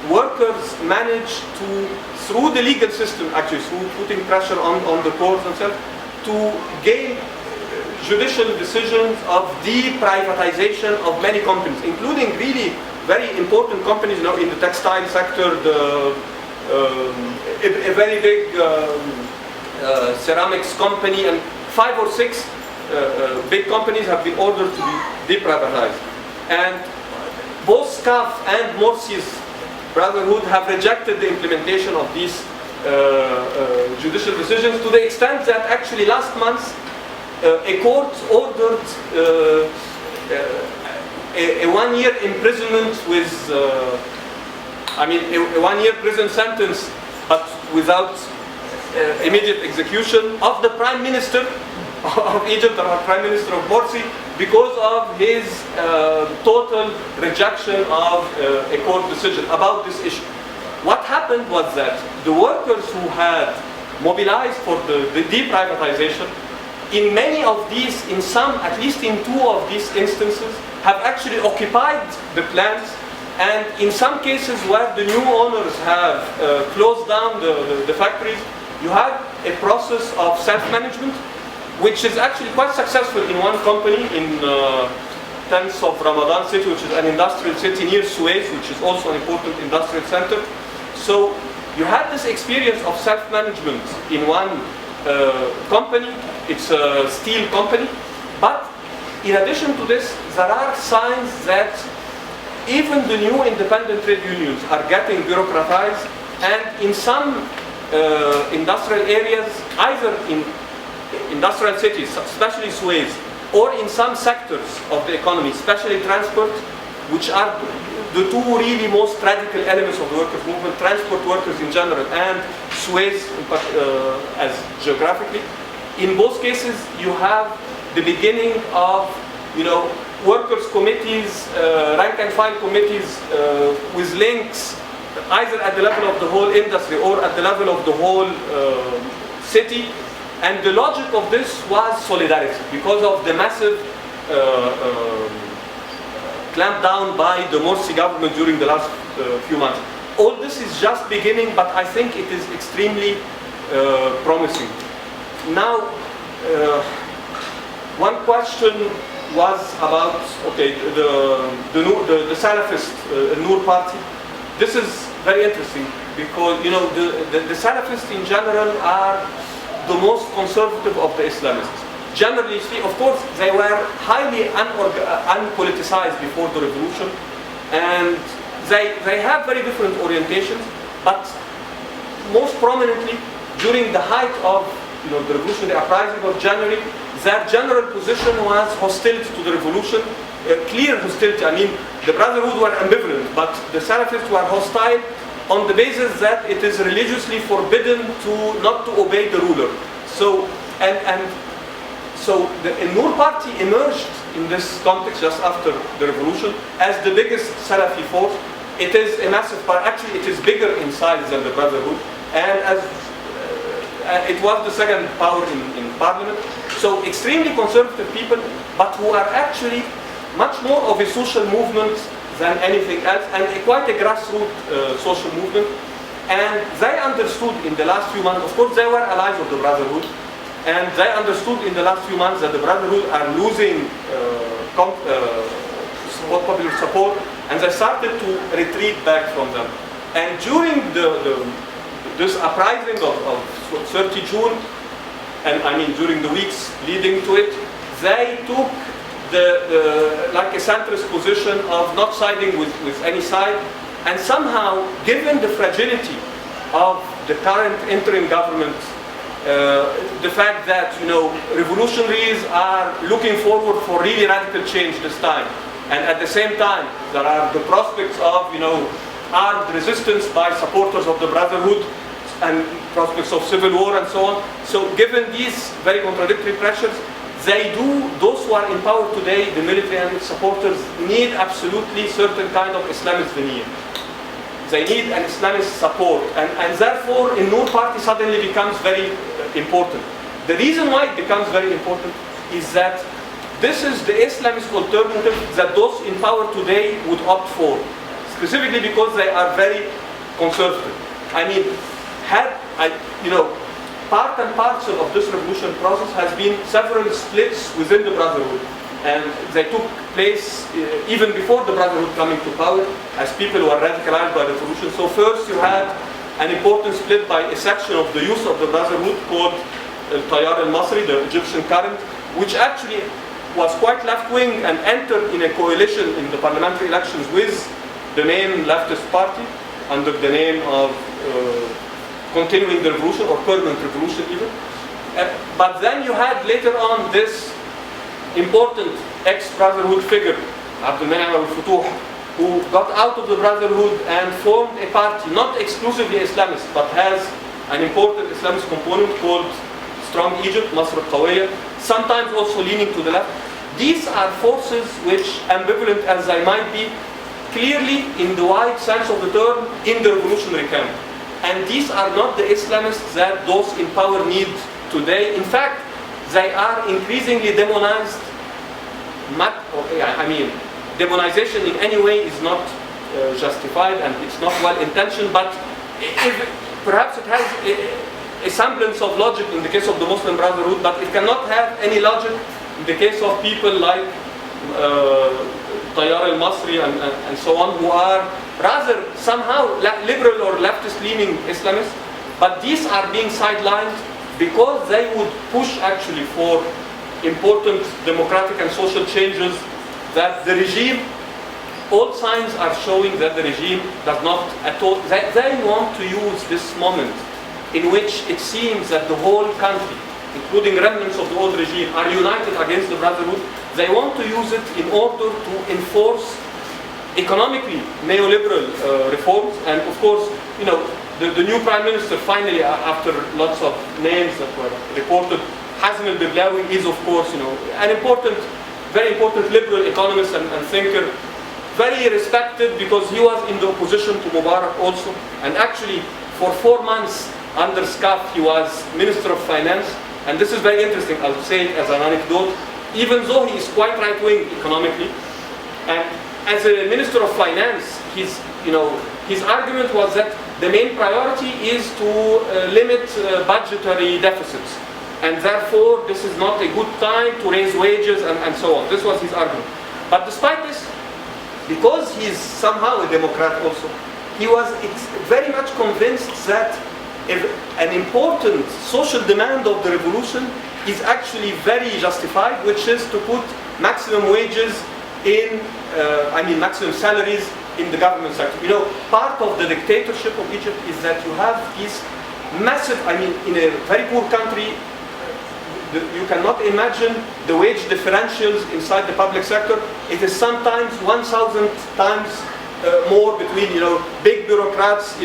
workers managed to, through the legal system, actually through putting pressure on the courts themselves, to gain judicial decisions of deprivatization of many companies, including really very important companies, in the textile sector, a very big ceramics company, and 5 or 6 big companies have been ordered to be deprivatized. And both SCAF and Morsi's Brotherhood have rejected the implementation of these judicial decisions, to the extent that actually last month a court ordered a 1-year imprisonment with, a 1-year prison sentence, but without immediate execution of the Prime Minister of Egypt, or Prime Minister of Morsi, because of his total rejection of a court decision about this issue. What happened was that the workers who had mobilized for the deprivatization, in many of these, at least in 2 of these instances, have actually occupied the plants And in some cases where the new owners have closed down the factories, you have a process of self-management, which is actually quite successful in one company in 10th of Ramadan city, which is an industrial city near Suez, which is also an important industrial center. So you had this experience of self-management in one company. It's a steel company. But in addition to this, there are signs that even the new independent trade unions are getting bureaucratized, and in some industrial areas, either in industrial cities, especially Suez, or in some sectors of the economy, especially transport, which are the two really most radical elements of the workers' movement, transport workers in general and Suez as geographically. In both cases, you have the beginning of, workers' committees, rank and file committees with links either at the level of the whole industry or at the level of the whole city. And the logic of this was solidarity because of the massive clampdown by the Morsi government during the last few months. All this is just beginning, but I think it is extremely promising. Now, one question was about, the Salafist Noor party. This is very interesting because, the Salafists in general are the most conservative of the Islamists. Generally speaking, of course, they were highly unpoliticized before the revolution, and they have very different orientations, but most prominently, during the height of the revolution, the uprising of January, their general position was hostility to the revolution, clear hostility. I mean, the Brotherhood were ambivalent, but the Salafists were hostile on the basis that it is religiously forbidden not to obey the ruler. So, so the Noor party emerged in this context just after the revolution as the biggest Salafi force. It is a massive party. Actually, it is bigger in size than the Brotherhood, and as it was the second power in parliament. So extremely conservative people, but who are actually much more of a social movement than anything else, and quite a grassroots social movement. And they understood in the last few months, of course they were allies of the Brotherhood, and they understood in the last few months that the Brotherhood are losing popular support, and they started to retreat back from them. And during this uprising of 30 June, and I mean during the weeks leading to it, they took like a centrist position of not siding with any side, and somehow, given the fragility of the current interim government, the fact that revolutionaries are looking forward for really radical change this time, and at the same time there are the prospects of armed resistance by supporters of the Brotherhood and prospects of civil war and so on. So given these very contradictory pressures, those who are in power today, the military and its supporters, need absolutely certain kind of Islamist veneer. They need an Islamist support, and therefore a Noor party suddenly becomes very important. The reason why it becomes very important is that this is the Islamist alternative that those in power today would opt for, specifically because they are very conservative. I mean, part and parcel of this revolution process has been several splits within the Brotherhood, and they took place even before the Brotherhood coming to power, as people were radicalized by the revolution. So first you had an important split by a section of the youth of the Brotherhood called Tayar al-Masri, the Egyptian current, which actually was quite left-wing and entered in a coalition in the parliamentary elections with the main leftist party under the name of continuing the revolution, or permanent revolution even. But then you had later on this important ex-Brotherhood figure, Abdul-Menam al-Futuh, who got out of the Brotherhood and formed a party, not exclusively Islamist, but has an important Islamist component called Strong Egypt, Masr al-Qawiyya, sometimes also leaning to the left. These are forces which, ambivalent as they might be, clearly, in the wide sense of the term, in the revolutionary camp. And these are not the Islamists that those in power need today. In fact, they are increasingly demonized. Demonization in any way is not justified and it's not well intentioned, but perhaps it has a semblance of logic in the case of the Muslim Brotherhood, but it cannot have any logic in the case of people like Tayyar al-Masri and so on, who are rather somehow liberal or leftist-leaning Islamists, but these are being sidelined because they would push actually for important democratic and social changes that the regime, all signs are showing that the regime does not at all, they want to use this moment in which it seems that the whole country, including remnants of the old regime, are united against the Brotherhood. They want to use it in order to enforce economically neoliberal reforms. And of course, you know, the new prime minister finally, after lots of names that were reported, Hassan al-Biblawi is of course, you know, an important, very important liberal economist and thinker, very respected because he was in the opposition to Mubarak also, and actually for 4 months under SCAF he was Minister of Finance. And this is very interesting, I'll say it as an anecdote, even though he is quite right-wing economically, and as a Minister of Finance, his argument was that the main priority is to limit budgetary deficits, and therefore this is not a good time to raise wages and so on. This was his argument. But despite this, because he's somehow a Democrat also, he was very much convinced that an important social demand of the revolution is actually very justified, which is to put maximum wages in, maximum salaries in the government sector. You know, part of the dictatorship of Egypt is that you have these massive, in a very poor country, you cannot imagine the wage differentials inside the public sector. It is sometimes 1,000 times more between, big bureaucrats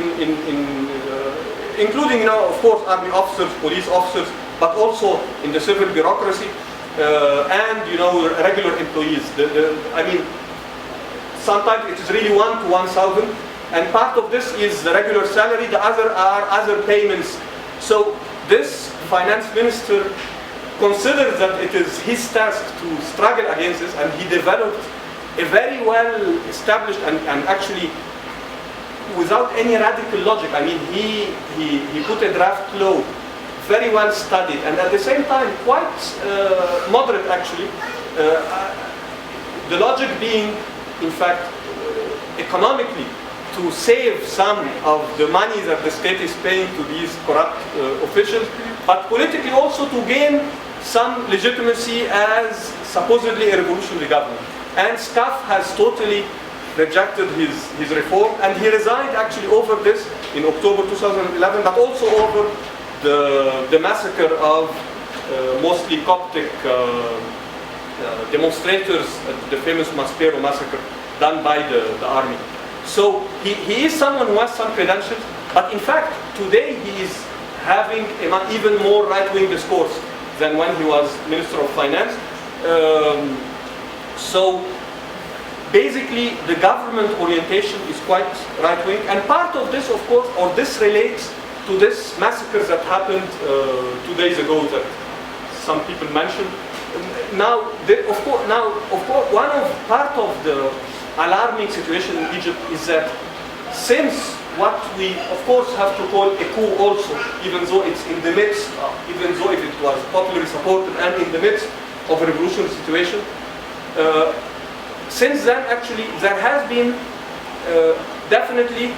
including, of course, army officers, police officers, but also in the civil bureaucracy, and, regular employees. Sometimes it is really 1 to 1,000, and part of this is the regular salary, the other are other payments. So this finance minister considers that it is his task to struggle against this, and he developed a very well established and actually without any radical logic. He put a draft law, very well studied, and at the same time quite moderate actually. The logic being, in fact, economically, to save some of the money that the state is paying to these corrupt officials, but politically also to gain some legitimacy as supposedly a revolutionary government. And SCAF has totally rejected his reform, and he resigned actually over this in October 2011, but also over the massacre of mostly Coptic demonstrators, the famous Maspero massacre done by the army. So he is someone who has some credentials, but in fact today he is having an even more right-wing discourse than when he was Minister of Finance. So basically the government orientation is quite right-wing, and part of this, of course, or this relates to this massacre that happened 2 days ago that some people mentioned. Now, part of the alarming situation in Egypt is that since what we, of course, have to call a coup also, even though it's in the midst, even though if it was popularly supported and in the midst of a revolutionary situation, since then actually there has been definitely,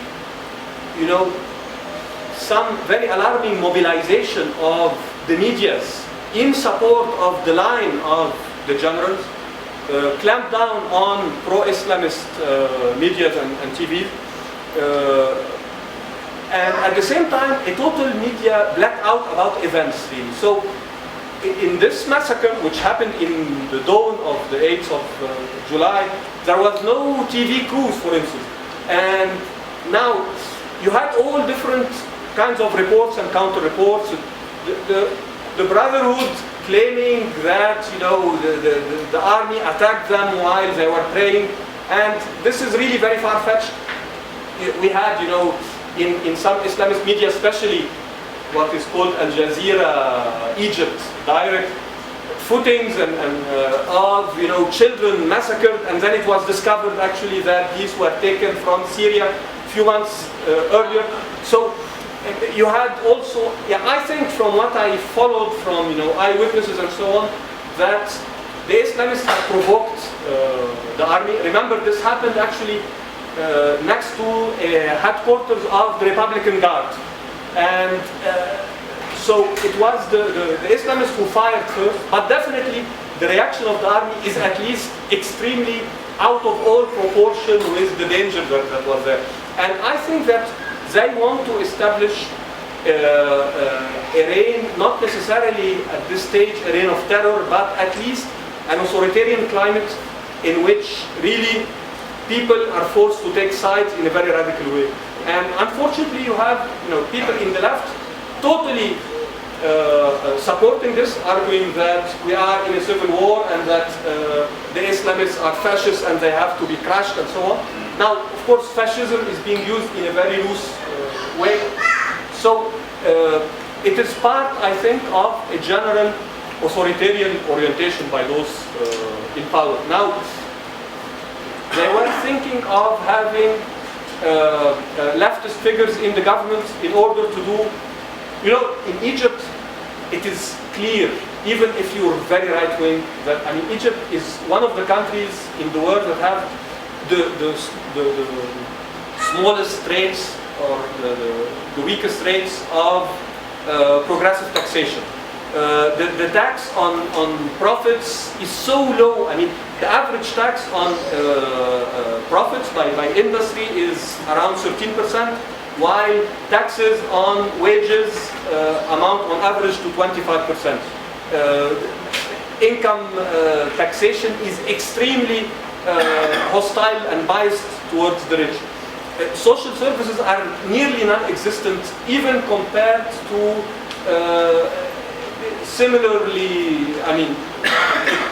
some very alarming mobilization of the medias in support of the line of the generals, clamp down on pro-Islamist medias and TV, and at the same time a total media blackout about events really. So in this massacre, which happened in the dawn of the 8th of July, there was no TV crews, for instance, and now you had all different kinds of reports and counter-reports. The Brotherhood claiming that the army attacked them while they were praying, and this is really very far-fetched. We had, in some Islamist media, especially what is called Al Jazeera Egypt Direct, footings and of children massacred, and then it was discovered actually that these were taken from Syria a few months earlier. So you had also, I think from what I followed from eyewitnesses and so on, that the Islamists had provoked the army. Remember, this happened actually next to headquarters of the Republican Guard, and so it was the Islamists who fired first, but definitely the reaction of the army is at least extremely out of all proportion with the danger that was there. And I think that they want to establish a reign, not necessarily at this stage a reign of terror, but at least an authoritarian climate in which really people are forced to take sides in a very radical way. And unfortunately you have people in the left totally supporting this, arguing that we are in a civil war and that the Islamists are fascists and they have to be crushed and so on. Now, of course, fascism is being used in a very loose way. So it is part, I think, of a general authoritarian orientation by those in power. Now, they were thinking of having leftist figures in the government in order to do, in Egypt, it is clear, even if you're very right-wing, that Egypt is one of the countries in the world that have the smallest rates or the weakest rates of progressive taxation. The tax on profits is so low. The average tax on profits by industry is around 13%, while taxes on wages amount on average to 25%. Income taxation is extremely hostile and biased towards the rich. Social services are nearly non-existent, even compared to similarly,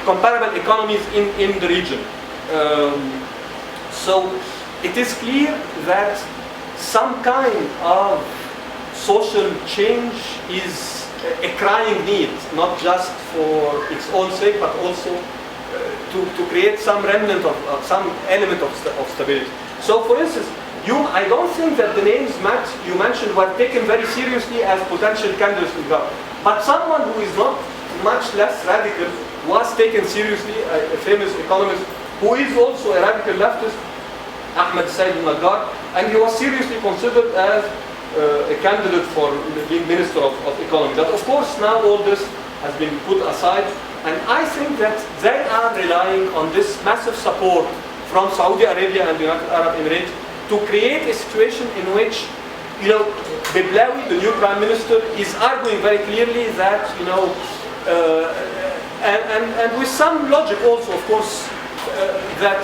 comparable economies in the region. So it is clear that some kind of social change is a crying need, not just for its own sake, but also to create some remnant of some element of stability. So, for instance, I don't think that the names you mentioned were taken very seriously as potential candidates in government. But someone who is not much less radical was taken seriously, a famous economist who is also a radical leftist, Ahmed Said al-Nagar, and he was seriously considered as a candidate for being Minister of Economy. But of course now all this has been put aside, and I think that they are relying on this massive support from Saudi Arabia and the United Arab Emirates to create a situation in which Biblawi, the new Prime Minister, is arguing very clearly that, and with some logic also, of course, that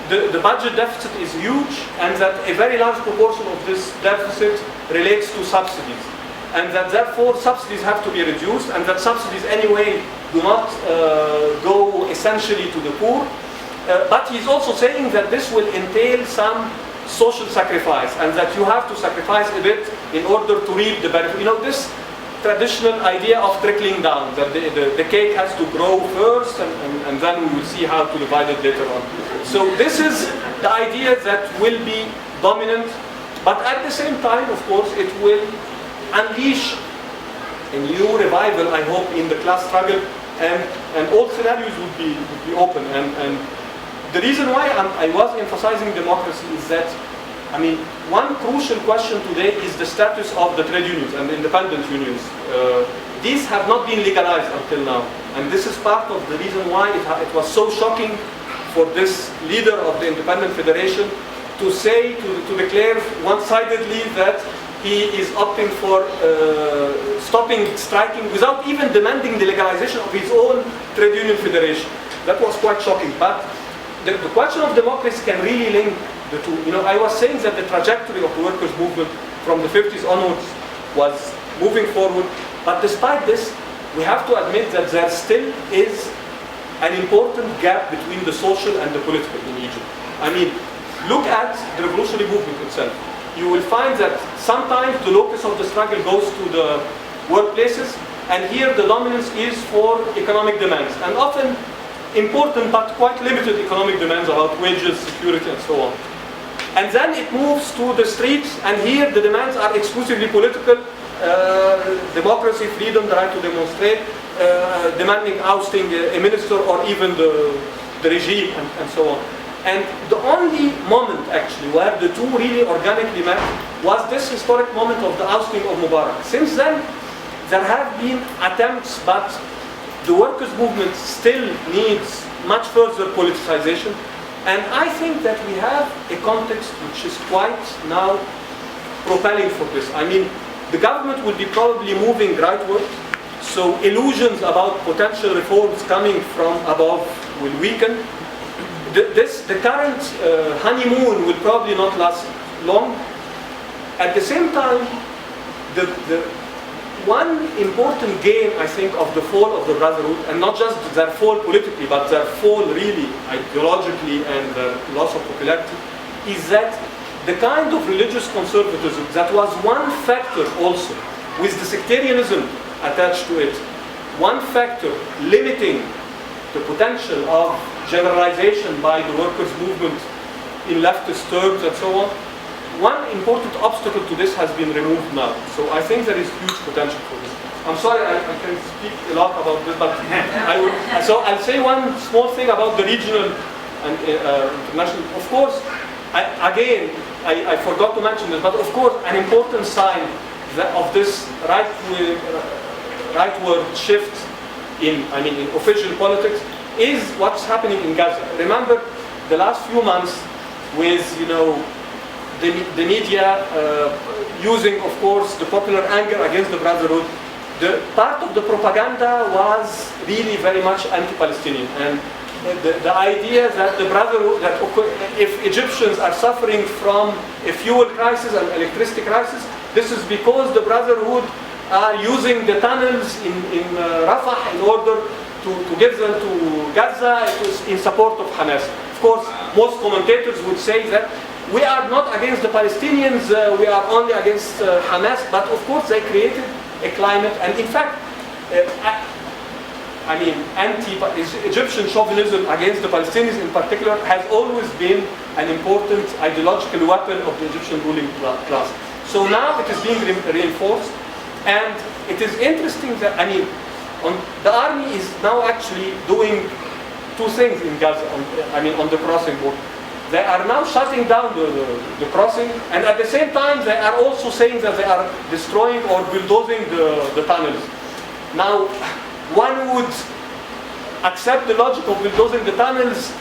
the budget deficit is huge and that a very large proportion of this deficit relates to subsidies. And that therefore subsidies have to be reduced, and that subsidies anyway do not go essentially to the poor. But he's also saying that this will entail some social sacrifice, and that you have to sacrifice a bit in order to reap the benefit. This traditional idea of trickling down, that the cake has to grow first and then we will see how to divide it later on. So this is the idea that will be dominant, but at the same time, of course, it will unleash a new revival, I hope, in the class struggle, and all scenarios would be open. And the reason why I was emphasizing democracy is that, one crucial question today is the status of the trade unions and the independent unions. These have not been legalized until now, and this is part of the reason why it was so shocking for this leader of the Independent Federation to say, to declare one-sidedly that he is opting for stopping striking without even demanding the legalization of his own trade union federation. That was quite shocking. But the question of democracy can really link the two. I was saying that the trajectory of the workers' movement from the 50s onwards was moving forward, but despite this, we have to admit that there still is an important gap between the social and the political in Egypt. Look at the revolutionary movement itself. You will find that sometimes the locus of the struggle goes to the workplaces, and here the dominance is for economic demands, and often important but quite limited economic demands about wages, security, and so on. And then it moves to the streets, and here the demands are exclusively political, democracy, freedom, the right to demonstrate, demanding ousting a minister or even the regime, and so on. And the only moment actually where the two really organically met was this historic moment of the ousting of Mubarak. Since then, there have been attempts, but the workers' movement still needs much further politicization. And I think that we have a context which is quite now propelling for this. I mean, the government will be probably moving rightward, so illusions about potential reforms coming from above will weaken. The current honeymoon will probably not last long. At the same time, the one important gain, I think, of the fall of the Brotherhood, and not just their fall politically, but their fall really ideologically and the loss of popularity, is that the kind of religious conservatism that was one factor also, with the sectarianism attached to it, one factor limiting the potential of generalization by the workers' movement in leftist terms and so on, one important obstacle to this has been removed now. So I think there is huge potential for this. I'm sorry, I can speak a lot about this, but so I'll say one small thing about the regional and international. Of course, I forgot to mention this, but of course, an important sign of this rightward shift in official politics is what's happening in Gaza. Remember the last few months with, the media using, of course, the popular anger against the Brotherhood. The part of the propaganda was really very much anti-Palestinian, and the idea that the Brotherhood, that if Egyptians are suffering from a fuel crisis and electricity crisis, this is because the Brotherhood are using the tunnels in Rafah in order to give them to Gaza in support of Hamas. Of course, most commentators would say that we are not against the Palestinians, we are only against Hamas, but of course they created a climate, and in fact, anti-Egyptian chauvinism against the Palestinians in particular has always been an important ideological weapon of the Egyptian ruling class. So now it is being reinforced, and it is interesting that, the army is now actually doing two things in Gaza, on the crossing border. They are now shutting down the crossing, and at the same time they are also saying that they are destroying or bulldozing the tunnels. Now, one would accept the logic of bulldozing the tunnels,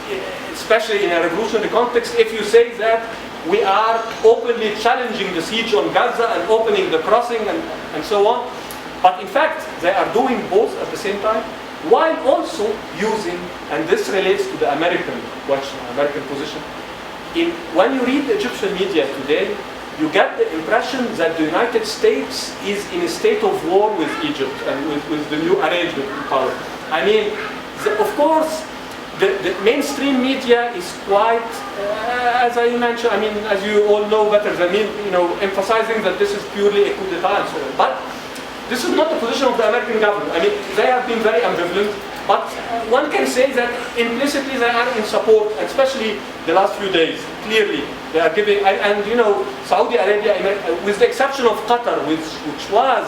especially in a revolutionary context, if you say that we are openly challenging the siege on Gaza and opening the crossing and so on. But in fact, they are doing both at the same time, while also using, and this relates to the American question, American position. When you read the Egyptian media today, you get the impression that the United States is in a state of war with Egypt and with the new arrangement in power. Of course, the mainstream media is quite, as I mentioned, as you all know better than me, emphasizing that this is purely a coup d'etat and so on. But this is not the position of the American government. They have been very ambivalent, but one can say that implicitly they are in support, especially the last few days. Clearly, they are giving, Saudi Arabia, with the exception of Qatar, which was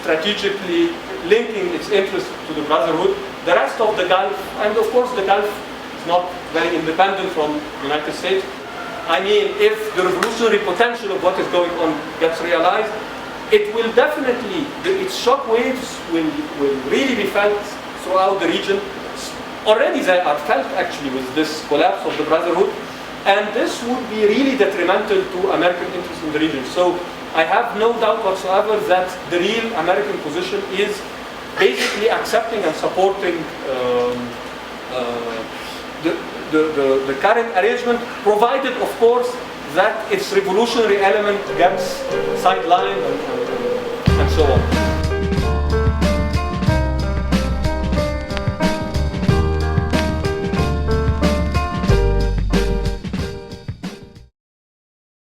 strategically linking its interest to the Brotherhood, the rest of the Gulf, and of course the Gulf is not very independent from the United States. If the revolutionary potential of what is going on gets realized, it will definitely, its shock waves will really be felt throughout the region. Already they are felt actually with this collapse of the Brotherhood, and this would be really detrimental to American interests in the region. So I have no doubt whatsoever that the real American position is basically accepting and supporting the current arrangement, provided, of course, that its revolutionary element gets sidelined and so on.